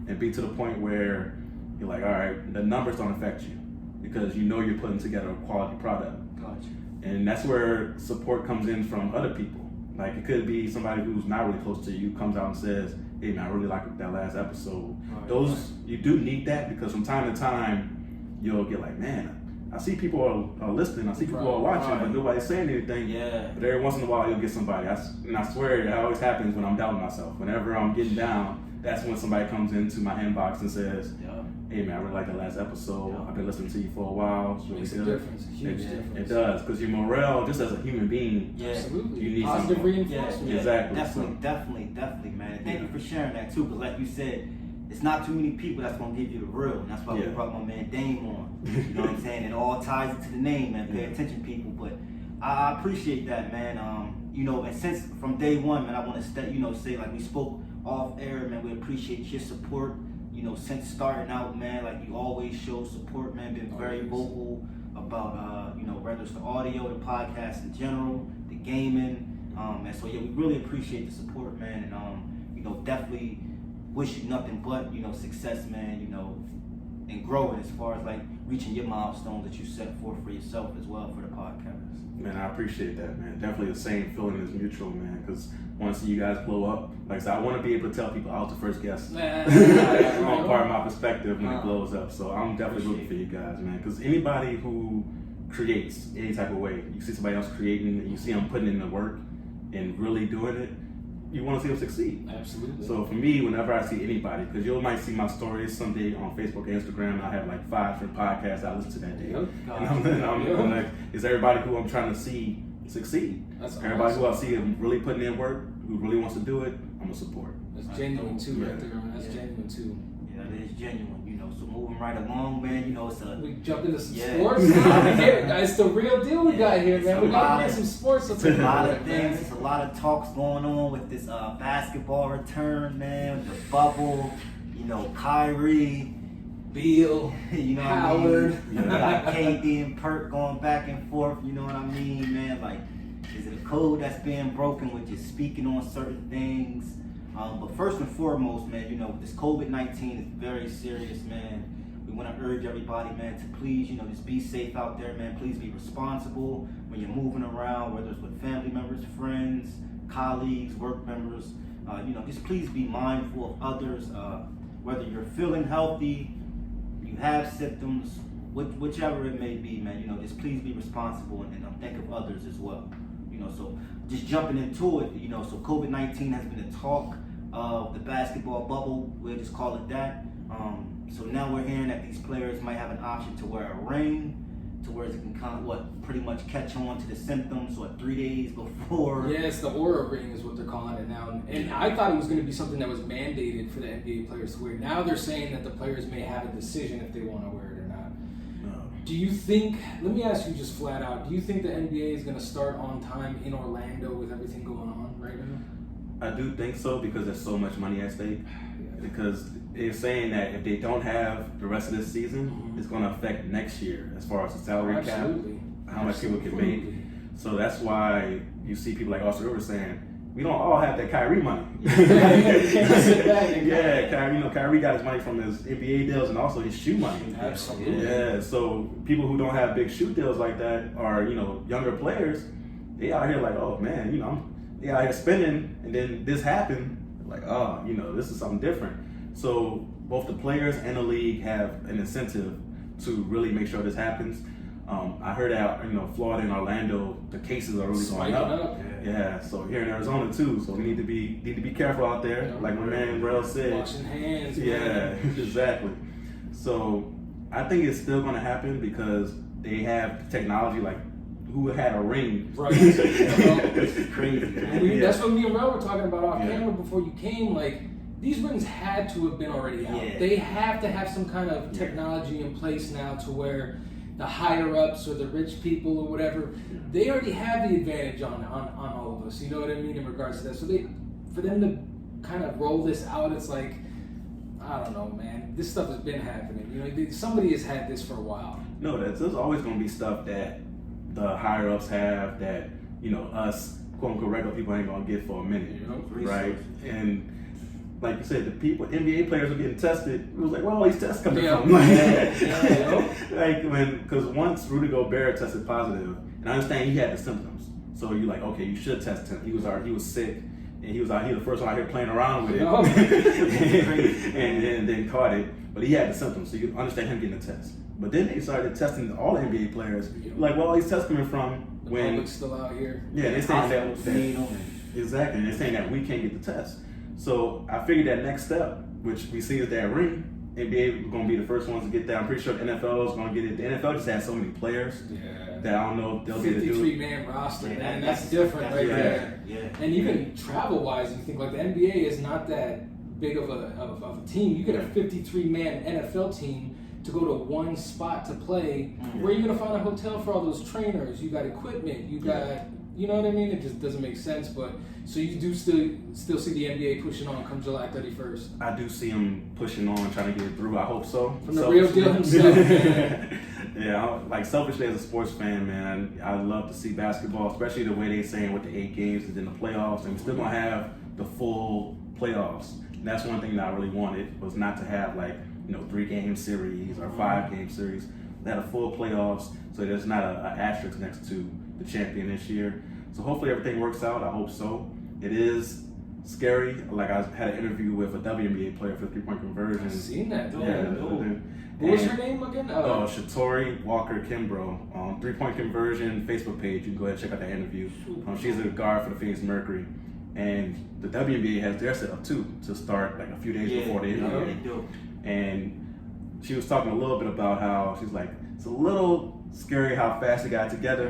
and be to the point where you're like, all right, the numbers don't affect you because you know you're putting together a quality product. Gotcha. And that's where support comes in from other people. Like it could be somebody who's not really close to you comes out and says, hey man, I really like that last episode. Right. You do need that because from time to time you'll get like, man, I see people are listening, I see people are watching, but nobody's saying anything. Yeah. But every once in a while you'll get somebody. And I swear it always happens when I'm doubting myself. Whenever I'm getting down, that's when somebody comes into my inbox and says, hey man, I really like that last episode. I've been listening to you for a while. It's really Makes a good. difference, a huge difference. It does, because your morale, just as a human being, absolutely. You need positive something. reinforcement. Yeah, exactly. Definitely, man. And thank you for sharing that too, because like you said, it's not too many people that's gonna give you the real, and that's why we brought my man Dame on. You know what I'm saying? It all ties into the name, man. Pay attention, people. But I appreciate that, man. You know, and since from day one, man, I want to say like we spoke off air, man. We appreciate your support. You know, since starting out, man, like you always show support, man. Been very vocal about, whether it's the audio, the podcast in general, the gaming, and so we really appreciate the support, man, and definitely wish you nothing but success, man, and growing as far as like reaching your milestones that you set forth for yourself as well for the podcast. Man, I appreciate that, man. Definitely the same feeling is mutual, man, because I want to see you guys blow up. Like I said, I want to be able to tell people I was the first guest on part of my perspective when it blows up. So I'm definitely rooting for you guys, man, because anybody who creates any type of way, you see somebody else creating and you see them putting in the work and really doing it, you want to see them succeed. Absolutely. So for me, whenever I see anybody, because you might see my stories someday on Facebook and Instagram, and I have like 5 different podcasts I listen to that day. And I'm like, is everybody who I'm trying to see succeed? That's everybody awesome. who I see really putting in work, who really wants to do it, I'm gonna support. That's genuine too, right there. That's genuine too. Yeah, that is genuine. So moving right along, man. We jumped into some sports. It's the real deal we got here, man. We got to get some sports. It's a lot of things. There's a lot of talks going on with this basketball return, man. With the bubble, Kyrie, Beal, Howard. You got KD and Perk going back and forth. You know what I mean, man? Like, is it a code that's being broken with just speaking on certain things? But first and foremost, man, this COVID-19 is very serious, man. We want to urge everybody, man, to please, just be safe out there, man. Please be responsible when you're moving around, whether it's with family members, friends, colleagues, work members. Just please be mindful of others. Whether you're feeling healthy, you have symptoms, whichever it may be, man, just please be responsible and think of others as well. So just jumping into it, so COVID-19 has been the talk of the basketball bubble. We'll just call it that. So now we're hearing that these players might have an option to wear a ring, to where it can pretty much catch on to the symptoms 3 days before. Yeah, it's the aura ring is what they're calling it now. And I thought it was going to be something that was mandated for the NBA players to wear. Now they're saying that the players may have a decision if they want to wear it or not. Do you think, let me ask you just flat out, do you think the NBA is going to start on time in Orlando with everything going on right now? I do think so, because there's so much money at stake. Because they're saying that if they don't have the rest of this season, it's going to affect next year as far as the salary cap, how much people can make. So that's why you see people like Austin Rivers saying, we don't all have that Kyrie money. Kyrie got his money from his NBA deals and also his shoe money. Absolutely. Yeah, so people who don't have big shoe deals like that, or younger players, they out here like, oh man, they out here spending, and then this happened, like, oh, this is something different. So both the players and the league have an incentive to really make sure this happens. I heard that Florida and Orlando, the cases are really going up. Yeah, so here in Arizona too. So we need to be careful out there, like my man Rel said. Washing hands. Yeah, exactly. So I think it's still going to happen because they have technology like who had a ring. Right. It's crazy, man. That's what me and Rel were talking about off camera before you came. Like, these rings had to have been already out. Yeah. They have to have some kind of technology in place now to where the higher ups or the rich people or whatever, they already have the advantage on all of us. You know what I mean in regards to that. So for them to kind of roll this out, it's like, I don't know, man. This stuff has been happening. Somebody has had this for a while. No, there's always going to be stuff that the higher ups have that us quote unquote regular people ain't going to get for a minute, right? And like you said, the NBA players are getting tested. It was like, where all these tests coming from? Because once Rudy Gobert tested positive, and I understand he had the symptoms, so you're like, okay, you should test him. He was sick, and he was the first one out here playing around with it, and then caught it. But he had the symptoms, so you understand him getting a test. But then they started testing all the NBA players. Like, where all these tests coming from? The public's still out here. Yeah, they're saying that exactly. And they're saying that we can't get the test. So I figured that next step, which we see is that ring, NBA is going to be the first ones to get that. I'm pretty sure the NFL is going to get it. The NFL just has so many players that I don't know if they'll be able to do it. 53-man roster, man. That's different right there. Yeah. And even travel-wise, you think like the NBA is not that big of a team. You get a 53-man NFL team to go to one spot to play. Where are you going to find a hotel for all those trainers? You got equipment. You got... You know what I mean? It just doesn't make sense. But so you do still see the NBA pushing on come July 31st. I do see them pushing on, trying to get it through. I hope so. From the real deal himself. Like selfishly as a sports fan, man, I love to see basketball, especially the way they're saying with the 8 games and then the playoffs, and we're still gonna have the full playoffs. And that's one thing that I really wanted, was not to have 3-game series or 5-game series. They had a full playoffs, so there's not an asterisk next to the champion this year. So hopefully everything works out. I hope so. It is scary. Like, I had an interview with a WNBA player for 3-point conversion. I've seen that. What was her name again? Shatori Walker-Kimbrough. 3-point conversion Facebook page. You can go ahead and check out that interview. She's a guard for the Phoenix Mercury. And the WNBA has their setup too to start a few days before they do. They do. And she was talking a little bit about how she's like, it's a little scary how fast it got together,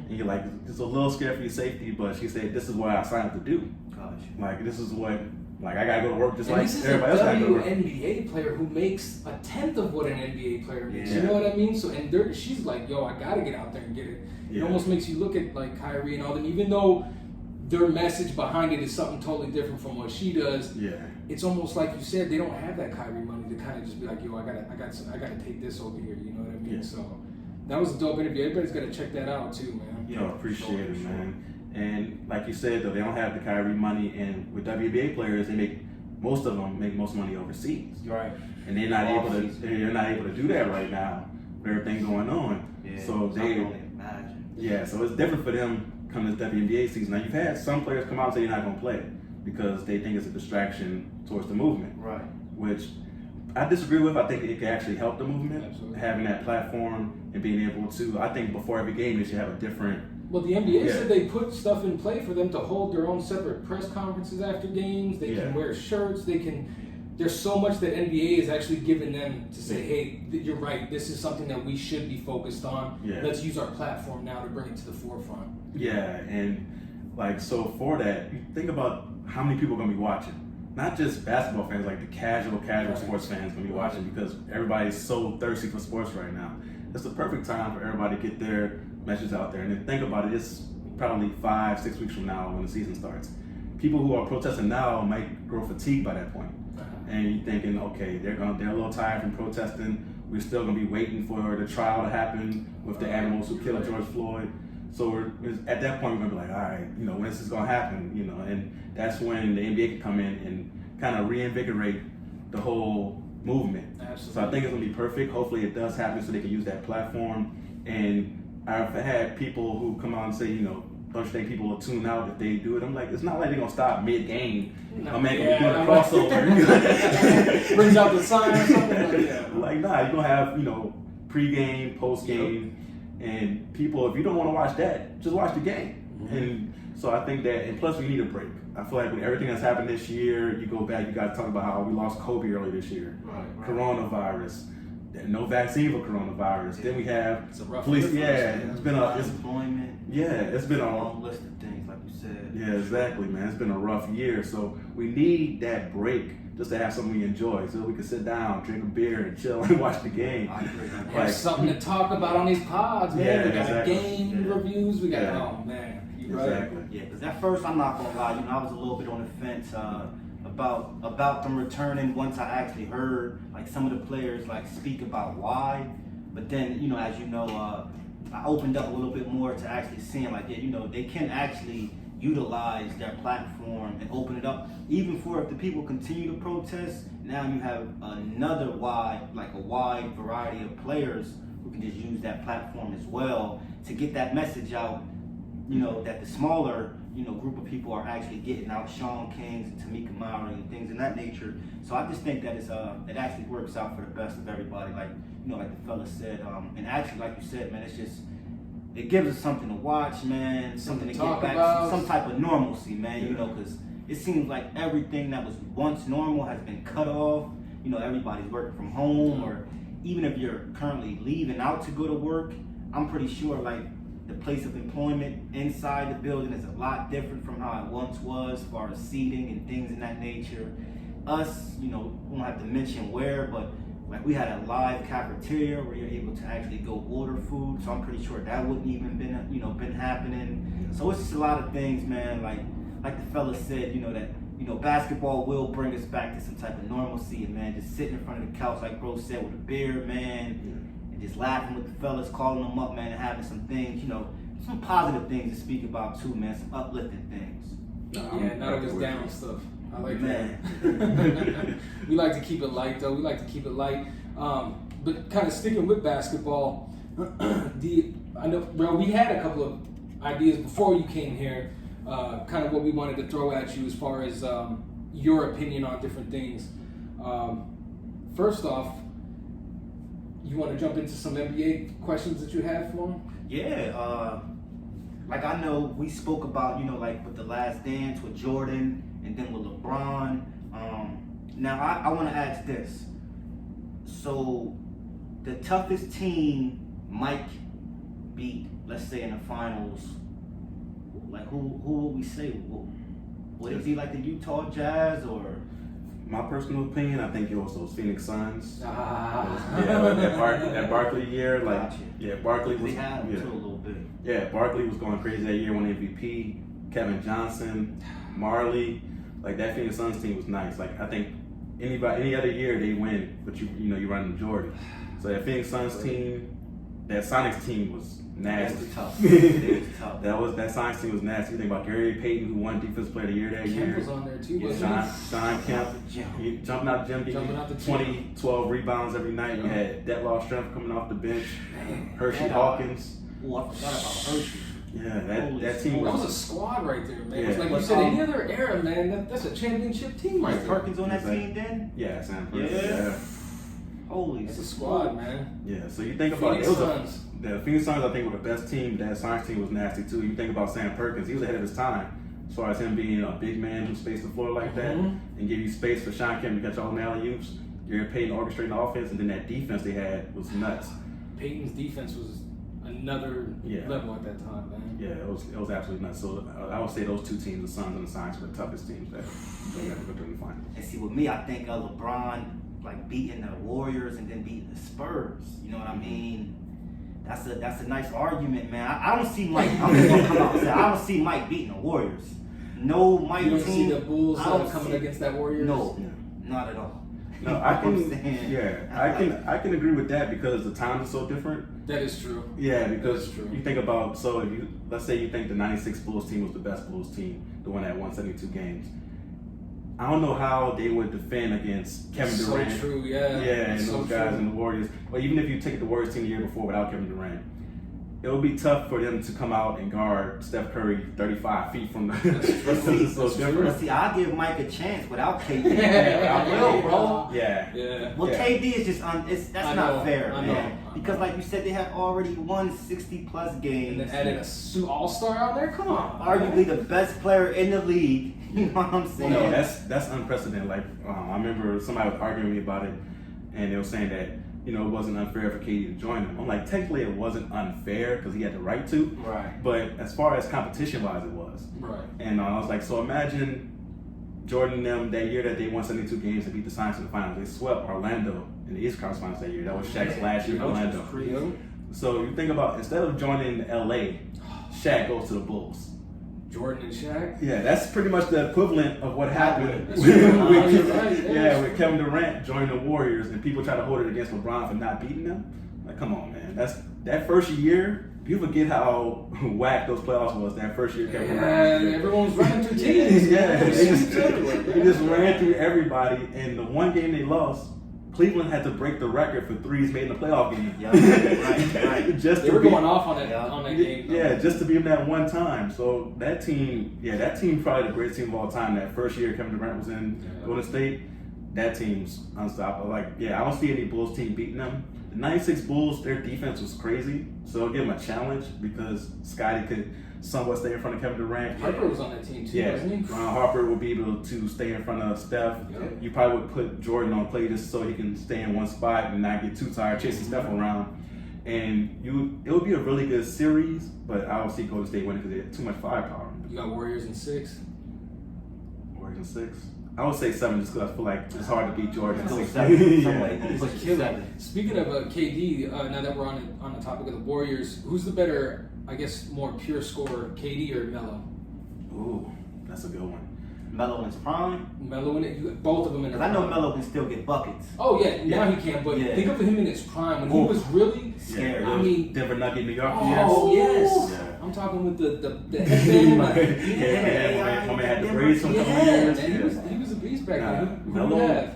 and you're like, it's a little scared for your safety, but she said, this is what I signed up to do. Gosh. Like, this is what, like, I gotta go to work just and like this is everybody else gotta go to work. WNBA player who makes a tenth of what an NBA player makes. Yeah. You know what I mean? So, and she's like, yo, I gotta get out there and get it. It Yeah. almost makes you look at like Kyrie and all them, even though their message behind it is something totally different from what she does. Yeah. It's almost like you said, they don't have that Kyrie money to kind of just be like, yo, I gotta take this over here. You know what I mean? Yeah. So that was a dope interview. Everybody's gotta check that out too, man. You know, appreciate it, man. And like you said, though, they don't have the Kyrie money, and with WNBA players, most of them make most money overseas. Right. And they're not able to do that right now with everything going on. Yeah. So I can only imagine. Yeah, so it's different for them coming to WNBA season. Now you've had some players come out and say you're not gonna play because they think it's a distraction towards the movement. Right. Which I disagree with. I think it can actually help the movement, Absolutely. having that platform and being able to. I think before every game they should have a different. Well, the NBA Yeah. said they put stuff in play for them to hold their own separate press conferences after games. They Yeah. can wear shirts. They can. There's so much that NBA is actually giving them to say, hey, you're right. This is something that we should be focused on. Yeah. Let's use our platform now to bring it to the forefront. Yeah, and like so for that, you think about how many people are gonna be watching. Not just basketball fans, like the casual Right. sports fans gonna be watching because everybody's so thirsty for sports right now. It's the perfect time for everybody to get their message out there. And then think about it, it's probably 5-6 weeks from now when the season starts. People who are protesting now might grow fatigued by that point. And you're thinking, okay, they're a little tired from protesting. We're still gonna be waiting for the trial to happen with the animals who killed George Floyd. So at that point, we're gonna be like, all right, you know, when is this gonna happen? You know, and that's when the NBA can come in and kind of reinvigorate the whole movement. Absolutely. So I think it's gonna be perfect. Hopefully, it does happen so they can use that platform. And I've had people who come out and say, you know, don't you think people will tune out if they do it? I'm like, it's not like they're gonna stop mid-game. No. I'm making Yeah, doing a crossover. Brings out the sign or something like that. Like, nah, you're gonna have, you know, pre-game, post-game, and people, if you don't want to watch that, just watch the game. Mm-hmm. And so I think that, and plus we need a break. I feel like with everything that's happened this year, you go back, you got to talk about how we lost Kobe earlier this year. Right. Coronavirus. No vaccine for coronavirus. Yeah. Then we have It's a rough police. year for us, It's been a unemployment. it's been A a long list of things, like you said. yeah, exactly, man. It's been a rough year, so we need that break just to have something we enjoy, so we can sit down, drink a beer, and chill and watch the game. I agree. Have Like- something to talk about on these pods, man. Yeah, We got exactly. game Yeah. reviews. We got Yeah. oh man, you right. Exactly. Yeah, because at first, I'm not gonna lie, you know, I was a little bit on the fence about them returning once I actually heard like some of the players like speak about why. But then, you know, as you know, I opened up a little bit more to actually seeing like, yeah, you know, they can actually utilize their platform and open it up. Even for if the people continue to protest, now you have another wide variety of players who can just use that platform as well to get that message out. You know, that the smaller, you know, group of people are actually getting out, Sean Kings and Tamika Mowry and things of that nature. So I just think that it actually works out for the best of everybody. Like, you know, like the fella said, and actually, like you said, man, it gives us something to watch, man, something to Talk get back about. to, some type of normalcy, man, you know, because it seems like everything that was once normal has been cut off. You know, everybody's working from home, or even if you're currently leaving out to go to work, I'm pretty sure, like, the place of employment inside the building is a lot different from how it once was, as far as seating and things in that nature. Us, you know, we don't have to mention where, but like we had a live cafeteria where you're able to actually go order food. So I'm pretty sure that wouldn't even been happening. So it's just a lot of things, man. Like the fella said, you know, basketball will bring us back to some type of normalcy, and man, just sitting in front of the couch, like bro said, with a beer, man. Just laughing with the fellas, calling them up, man, and having some things, you know, some positive things to speak about too, man, some uplifting things. Yeah, none of this down stuff. I like Man. that. We like to keep it light, though. We like to keep it light. But kind of sticking with basketball, I know, bro, we had a couple of ideas before you came here, kind of what we wanted to throw at you as far as your opinion on different things. First off, you want to jump into some NBA questions that you have for him? Yeah, like I know we spoke about, you know, like with The Last Dance with Jordan and then with LeBron. Now I want to ask this. So the toughest team Mike beat, let's say in the finals, like who would we say? Would it be like the Utah Jazz or? My personal opinion, I think it was those Phoenix Suns. Yeah, that Barkley year, like Gotcha. Barkley was They had him too a little bit. Yeah, Barkley was going crazy that year, won MVP. Kevin Johnson, Marley, like that Phoenix Suns team was nice. Like I think any other year they win, but you run the Jordan. So that Phoenix Suns team, that Sonics team was nasty. That was tough. It was tough. That Sonics team was nasty. You think about Gary Payton, who won Defensive Player of the Year that year. Kemp was on there too, wasn't Sean Kemp, he jumping out the gym, Jumping out the gym. 20, 12 rebounds every night. You had Detlef Strength coming off the bench, Hershey Hawkins. Oh, I forgot about Hershey. Yeah, that team he? That was a squad right there, man. It was like you said, any other era, man, that's a championship team right Was there. Perkins on that team then? Yeah, Sam Perkins. Yeah. Holy, That's a squad, man. Yeah, so you think about Phoenix Suns. The Phoenix Suns, I think, were the best team. That Sonics team was nasty too. You think about Sam Perkins; he was ahead of his time as far as him being a big man who spaced the floor like that and give you space for Sean Kemp to catch all the alley-oops. Gary Payton orchestrating the offense, and then that defense they had was nuts. Peyton's defense was another level at that time, man. Yeah, it was absolutely nuts. So I would say those two teams, the Suns and the Sonics, were the toughest teams that ever go to the final. And see, with me, I think of LeBron like beating the Warriors and then beating the Spurs. You know what I mean? That's a nice argument, man. I don't see Mike. I'm just gonna come out and say I don't see Mike beating the Warriors. No, Mike You don't team. see the Bulls I don't coming see- against that Warriors? No, Yeah. not at all. No, I I'm can. saying? Yeah, I can agree with that because the times are so different. That is true. Yeah, because That's true. you think about if let's say you think the '96 Bulls team was the best Bulls team, the one that won 72 games. I don't know how they would defend against Kevin Durant. So true, yeah. Yeah, and So those guys true. and the Warriors. But even if you take the Warriors team the year before without Kevin Durant, it would be tough for them to come out and guard Steph Curry 35 feet from the. It's so different. But see, I give Mike a chance without KD. I will, bro. Yeah. Yeah. Well, Yeah. KD is just that's I not know, fair, I man. know. Because like you said, they have already won 60+ games. And then added a all-star out there? Come on. Arguably the best player in the league. You know what I'm saying? No, that's unprecedented. Like I remember somebody was arguing with me about it, and they were saying that it wasn't unfair for KD to join them. I'm like, technically it wasn't unfair because he had the right to. Right. But as far as competition-wise, it was. Right. And I was like, so imagine Jordan and them that year that they won 72 games and beat the Sonics in the finals. They swept Orlando in the East Conference Finals that year. That was Shaq's last year in Orlando. Crazy. So you think about, instead of joining LA, Shaq goes to the Bulls. Jordan and Shaq. Yeah, that's pretty much the equivalent of what happened That's with, true. Oh, you're right. Yeah, with Kevin Durant joining the Warriors, and people try to hold it against LeBron for not beating them. Like, come on, man. That first year. You forget how whack those playoffs was that first year. Kevin Durant. Yeah, everyone was running through teams. Yeah, they Everywhere, just ran through everybody, and the one game they lost, Cleveland had to break the record for threes made in the playoff game. Yeah, right. Just They to were be- going off on that game. though. Yeah, just to be in that one time. So that team probably the greatest team of all time. That first year Kevin Durant was in Golden State, that team's unstoppable. Like, I don't see any Bulls team beating them. The '96 Bulls, their defense was crazy, so I'll give them a challenge because Scottie could somewhat stay in front of Kevin Durant. Harper was on that team too, Yeah, wasn't he? Ron Harper will be able to stay in front of Steph. Yep. You probably would put Jordan on play just so he can stay in one spot and not get too tired chasing Steph around. And it would be a really good series, but I would see Golden State winning because they have too much firepower. You got Warriors in 6. Warriors in 6. I would say 7 just because I feel like it's hard to beat Jordan. Go in 6. 7. Yeah. Somebody He's push a it killer. 7. Speaking of KD, now that we're on the topic of the Warriors, who's the better, I guess, more pure scorer, KD or Melo? Ooh, that's a good one. Melo in his prime. Melo in it, both of them in their Because I know prime. Melo can still get buckets. Oh yeah, now he can. But Yeah. think of him in his prime when he Ooh. was really. Scared. I mean, Denver Nugget, New York. oh yes, Yeah. I'm talking with the headband. My like, man had the braids from yeah, couple years. man, he was a beast back then. Who Melo, would have?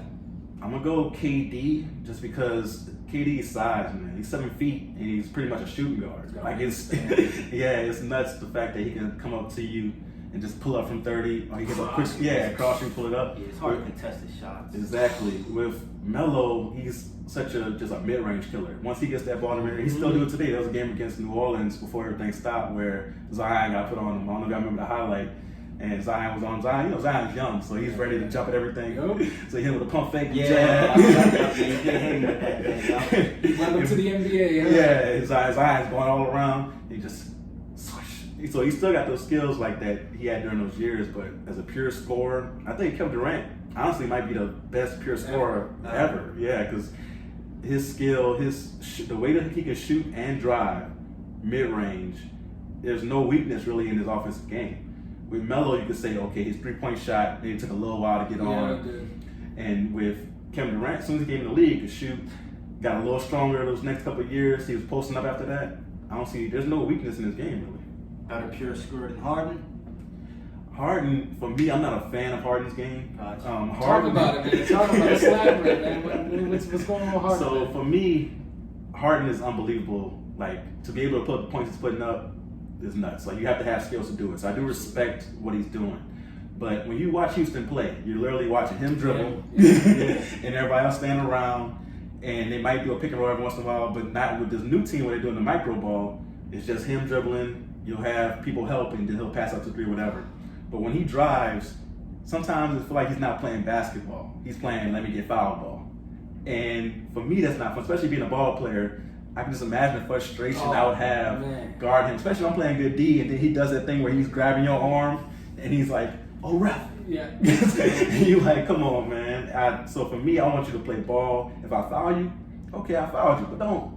I'm gonna go KD just because KD's size, man. He's 7 feet and he's pretty much a shooting guard. Like it's it's nuts the fact that he can come up to you and just pull up from 30, or he can cross you, pull it up. Yeah, it's hard to contest his shots. Exactly. With Melo, he's just a mid-range killer. Once he gets that ball in the mirror, he still do it today. There was a game against New Orleans before everything stopped where Zion got put on him. I don't know if y'all remember the highlight. and Zion was on Zion. You know, Zion's young, so he's ready to jump at everything. Yep. So he hit with a pump fake. Yeah, Welcome to the NBA. Huh? Yeah, Zion's going all around. He just swish. So he still got those skills like that he had during those years, but as a pure scorer, I think Kevin Durant honestly might be the best pure scorer ever. Yeah, because his skill, the way that he can shoot and drive mid-range, there's no weakness really in his offensive game. With Melo, you could say, okay, his three-point shot, it took a little while to get on. And with Kevin Durant, as soon as he came in the league, could shoot, got a little stronger those next couple of years. He was posting up after that. There's no weakness in his game, really. Better pure scorer than Harden? Harden, for me, I'm not a fan of Harden's game. Gotcha. Talk about it, man. Talk about it. Elaborate, man. What's going on with Harden? So for me, Harden is unbelievable. Like, to be able to put the points he's putting up is nuts. Like, you have to have skills to do it. So I do respect what he's doing. But when you watch Houston play, you're literally watching him dribble and everybody else standing around, and they might do a pick and roll every once in a while, but not with this new team where they're doing the micro ball. It's just him dribbling. You'll have people helping, then he'll pass up to three, whatever. But when he drives, sometimes it feels like he's not playing basketball. He's playing let me get foul ball. And for me, that's not fun, especially being a ball player. I can just imagine the frustration I would have guard him, especially if I'm playing good D, and then he does that thing where he's grabbing your arm, and he's like, oh, ref. Yeah. And you like, come on, man. So for me, I want you to play ball. If I foul you, okay, I fouled you, but don't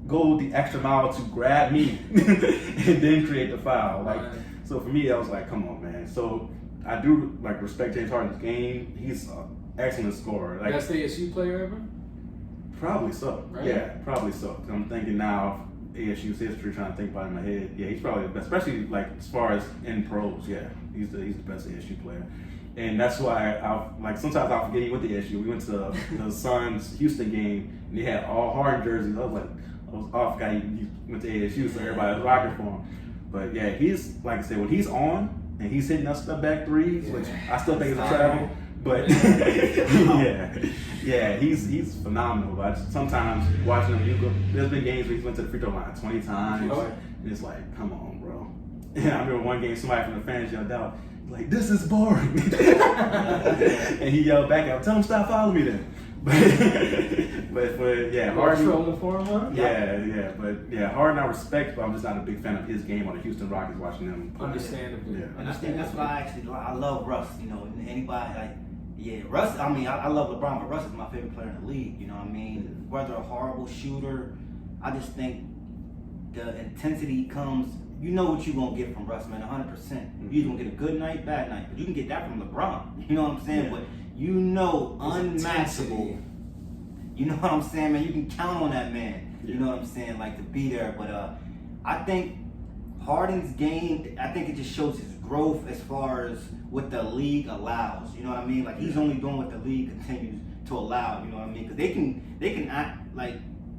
go the extra mile to grab me and then create the foul. Like, so for me, I was like, come on, man. So I do like respect James Harden's game. He's an excellent scorer. Like, best ASU player ever? Probably so. Right? Yeah, probably so. I'm thinking now of ASU's history, trying to think about it in my head. Yeah, he's probably the best, especially like as far as in pros. Yeah, he's the best ASU player. And that's why sometimes I forget he went to ASU. We went to the Suns Houston game, and they had all Harden jerseys. I was off guy. He went to ASU, so everybody was rocking for him. But yeah, he's like I said, when he's on and he's hitting us step back threes, which I still think is a travel. But he's phenomenal. But sometimes watching him, there's been games where he went to the free throw line 20 times, and it's like, come on, bro. And I remember one game, somebody from the fans yelled out, like, this is boring. And he yelled back out, tell him stop following me then. But Harden. Trolling for him, huh? Harden I respect, but I'm just not a big fan of his game on the Houston Rockets. Watching them play. Understandably. Yeah. And I think that's why I love Russ. You know, anybody Russ. I mean, I love LeBron, but Russ is my favorite player in the league. You know what I mean? Whether a horrible shooter, I just think the intensity comes. You know what you're gonna get from Russ, man, 100%. You're gonna get a good night, bad night, but you can get that from LeBron. You know what I'm saying? Yeah. But you know, unmatchable. You know what I'm saying, man? You can count on that man. You know what I'm saying? Like, to be there. But I think Harden's game, I think it just shows his growth as far as what the league allows. You know what I mean? Like, he's only doing what the league continues to allow. You know what I mean? Because they can act like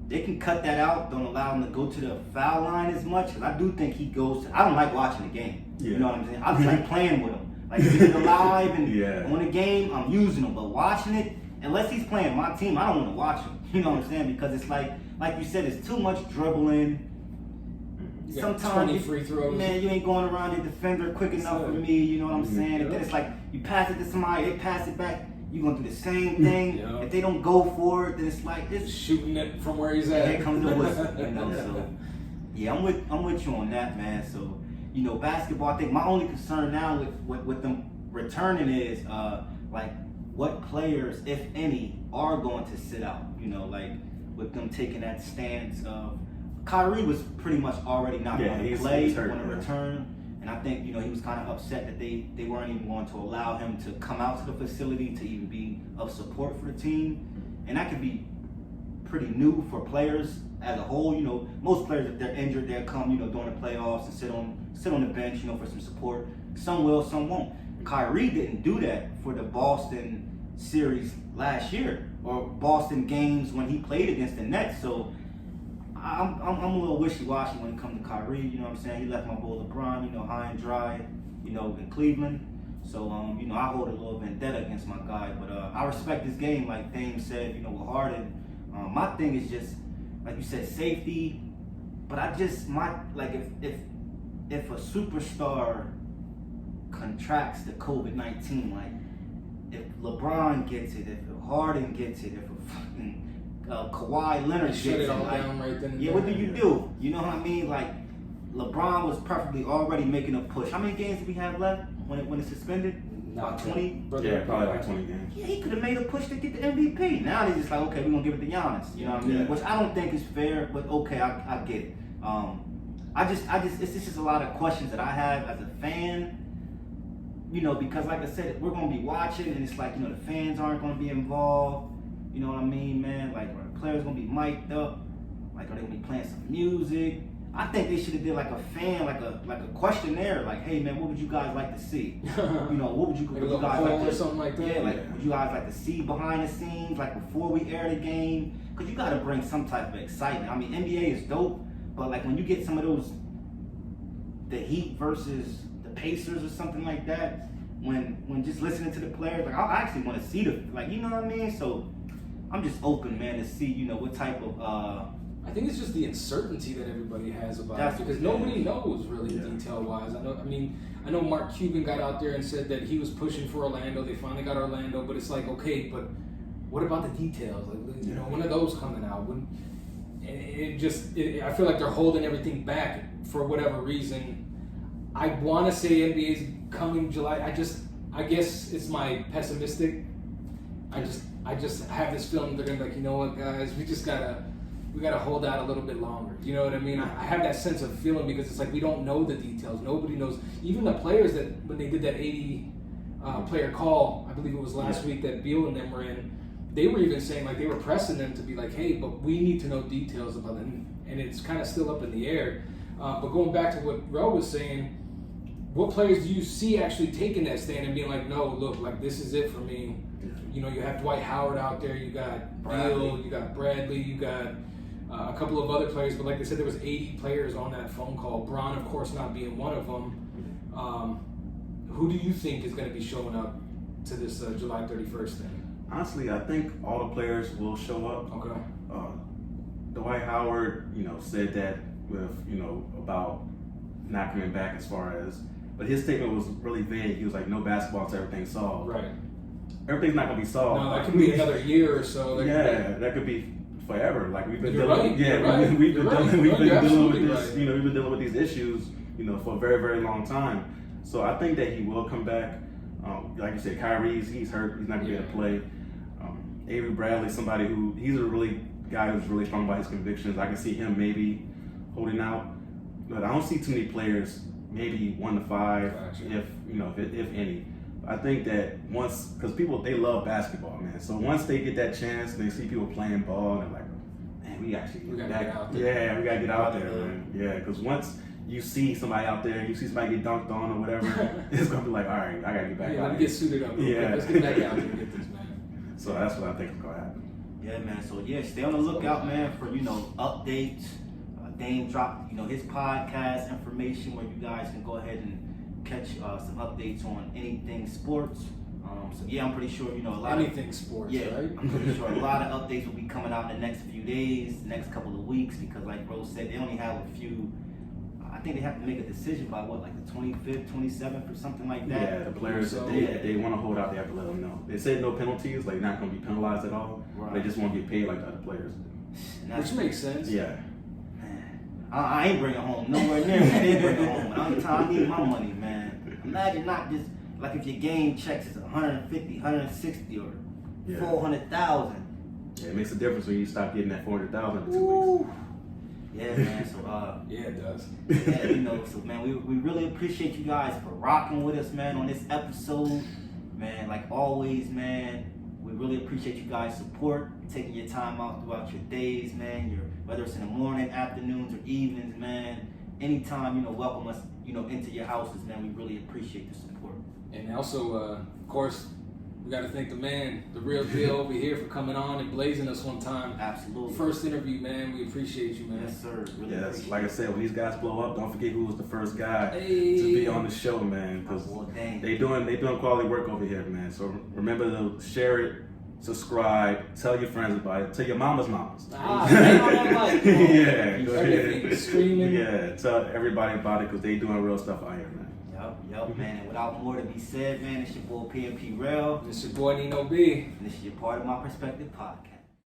they can cut that out. Don't allow him to go to the foul line as much. Because I do think he goes. I don't like watching the game. You know what I'm saying? I just like playing with him. Like, if he's alive and on the game, I'm using him. But watching it, unless he's playing my team, I don't want to watch him. You know what I'm saying? Because it's like you said, it's too much dribbling. Sometimes 20 free throws. Man, you ain't going around the defender quick enough for me. You know what I'm saying? And then it's like you pass it to somebody, they pass it back. You're gonna do the same thing. If they don't go for it, then it's like this shooting it from where he's at. Here comes the whistle. You know, so yeah, I'm with you on that, man. So, you know, basketball, I think my only concern now with them returning is like what players, if any, are going to sit out. You know, like with them taking that stance of Kyrie was pretty much already not going to play, going to return. And I think, you know, he was kind of upset that they weren't even going to allow him to come out to the facility to even be of support for the team. And that could be pretty new for players as a whole. You know, most players, if they're injured, they'll come, you know, during the playoffs and sit on the bench, you know, for some support. Some will, some won't. Kyrie didn't do that for the Boston series last year or Boston games when he played against the Nets. So I'm a little wishy-washy when it comes to Kyrie. You know what I'm saying? He left my boy LeBron, you know, high and dry, you know, in Cleveland. So, you know, I hold a little vendetta against my guy. But I respect his game, like Dame said, you know, with Harden. My thing is just, like you said, safety. But if a superstar contracts the COVID-19. Like, if LeBron gets it, if Harden gets it, if a fucking Kawhi Leonard gets shut it, it all like, down right then and yeah, there. what do you do? You know what I mean? Like, LeBron was perfectly already making a push. How many games did we have left when it suspended? About 20? Yeah, probably like 20 games. Yeah, he could have made a push to get the MVP. Now they're just like, okay, we're going to give it to Giannis. You know what I mean? Yeah. Which I don't think is fair, but okay, I get it. It's just a lot of questions that I have as a fan. You know, because like I said, we're going to be watching, and it's like, you know, the fans aren't going to be involved. You know what I mean, man? Like, are the players going to be mic'd up? Like, are they going to be playing some music? I think they should have did like a fan, like a questionnaire, like, hey man, what would you guys like to see? You know, what would you guys like to, or something like that? Yeah, like would you guys like to see behind the scenes, like before we air the game? Cause you gotta bring some type of excitement. I mean, NBA is dope, but like when you get some of those, the Heat versus the Pacers or something like that, when just listening to the players, like I actually want to see the, like, you know what I mean? So I'm just open, man, to see, you know, what type of I think it's just the uncertainty that everybody has about That's it because nobody knows really detail-wise. I know Mark Cuban got out there and said that he was pushing for Orlando. They finally got Orlando, but it's like, okay, but what about the details? Like, you know, when are those coming out? I feel like they're holding everything back for whatever reason. I want to say NBA's coming July. I guess it's my pessimistic. I just have this feeling they're gonna be like, you know what, guys, we gotta hold out a little bit longer. You know what I mean? I have that sense of feeling because it's like we don't know the details. Nobody knows. Even the players that when they did that 80 player call, I believe it was last week that Beal and them were in, they were even saying like they were pressing them to be like, hey, but we need to know details about it. And it's kind of still up in the air. But going back to what Ro was saying, what players do you see actually taking that stand and being like, no, look, like this is it for me? You know, you have Dwight Howard out there, you got Beal, you got Bradley, you got a couple of other players, but like I said, there was 80 players on that phone call. Bron, of course, not being one of them. Who do you think is going to be showing up to this July 31st thing? Honestly, I think all the players will show up. Okay. Dwight Howard, you know, said that with, you know, about not coming back as far as, but his statement was really vague. He was like, no basketball until everything's solved. Right. Everything's not going to be solved. No, that could be another year or so. That could be forever. Like we've been You're dealing, right. yeah, You're right. we've been You're right. dealing with Absolutely this. right. You know, we've been dealing with these issues, you know, for a very, very long time. So I think that he will come back. Like you said, Kyrie's he's hurt. He's not gonna be able to play. Avery Bradley, somebody who he's a really guy who's really strong by his convictions. I can see him maybe holding out, but I don't see too many players. Maybe 1 to 5, Gotcha. if any. I think that once, because people, they love basketball, man. So once they get that chance, they see people playing ball, and they're like, man, we gotta get out there. Yeah, we gotta get out there, man. Yeah, because once you see somebody out there, you see somebody get dunked on or whatever, it's gonna be like, all right, I gotta get back out Let me here. get suited up. Yeah. Let's get back out there and get this, man. So that's what I think is gonna happen. Yeah, man. So yeah, stay on the lookout, man, for, you know, updates. Dame dropped, you know, his podcast information where you guys can go ahead and catch some updates on anything sports. So yeah, I'm pretty sure, you know, a lot Anything sports, yeah, right? I'm pretty sure a lot of updates will be coming out in the next few days, next couple of weeks, because like Rose said, they only have a few. I think they have to make a decision by what, like the 25th, 27th, or something like that. Yeah, the players, if they want to hold out, they have to let them know. They said no penalties, like not going to be penalized at all. Right. They just won't get paid like the other players. Which makes sense. Yeah. I ain't bringing home nowhere near. I ain't bringing home. I need my money, man. Imagine not just like if your game checks is 150, 160, or 400,000. Yeah, it makes a difference when you stop getting that 400,000 in 2 weeks. Yeah, man. So Yeah, it does. yeah, you know. So man, we really appreciate you guys for rocking with us, man, on this episode, man. Like always, man. We really appreciate you guys' support, taking your time out throughout your days, man. Whether it's in the morning, afternoons, or evenings, man. Anytime, you know, welcome us, you know, into your houses, man. We really appreciate the support. And also, of course, we got to thank the man, the real deal over here, for coming on and blazing us one time. Absolutely. First interview, man. We appreciate you, man. Yes, sir. Really Yes, appreciate like I said, when these guys blow up, don't forget who was the first guy to be on the show, man. Because they doing quality work over here, man. So remember to share it, subscribe, tell your friends about it, tell your mama's mamas. Hang on that mic. Yeah, go Everything ahead. streaming. Yeah, tell everybody about it because they doing real stuff out here, man. Yep. up, man. And without more to be said, man, it's your boy PNP Real. This your boy Nino B. And this is your Part of My Perspective podcast.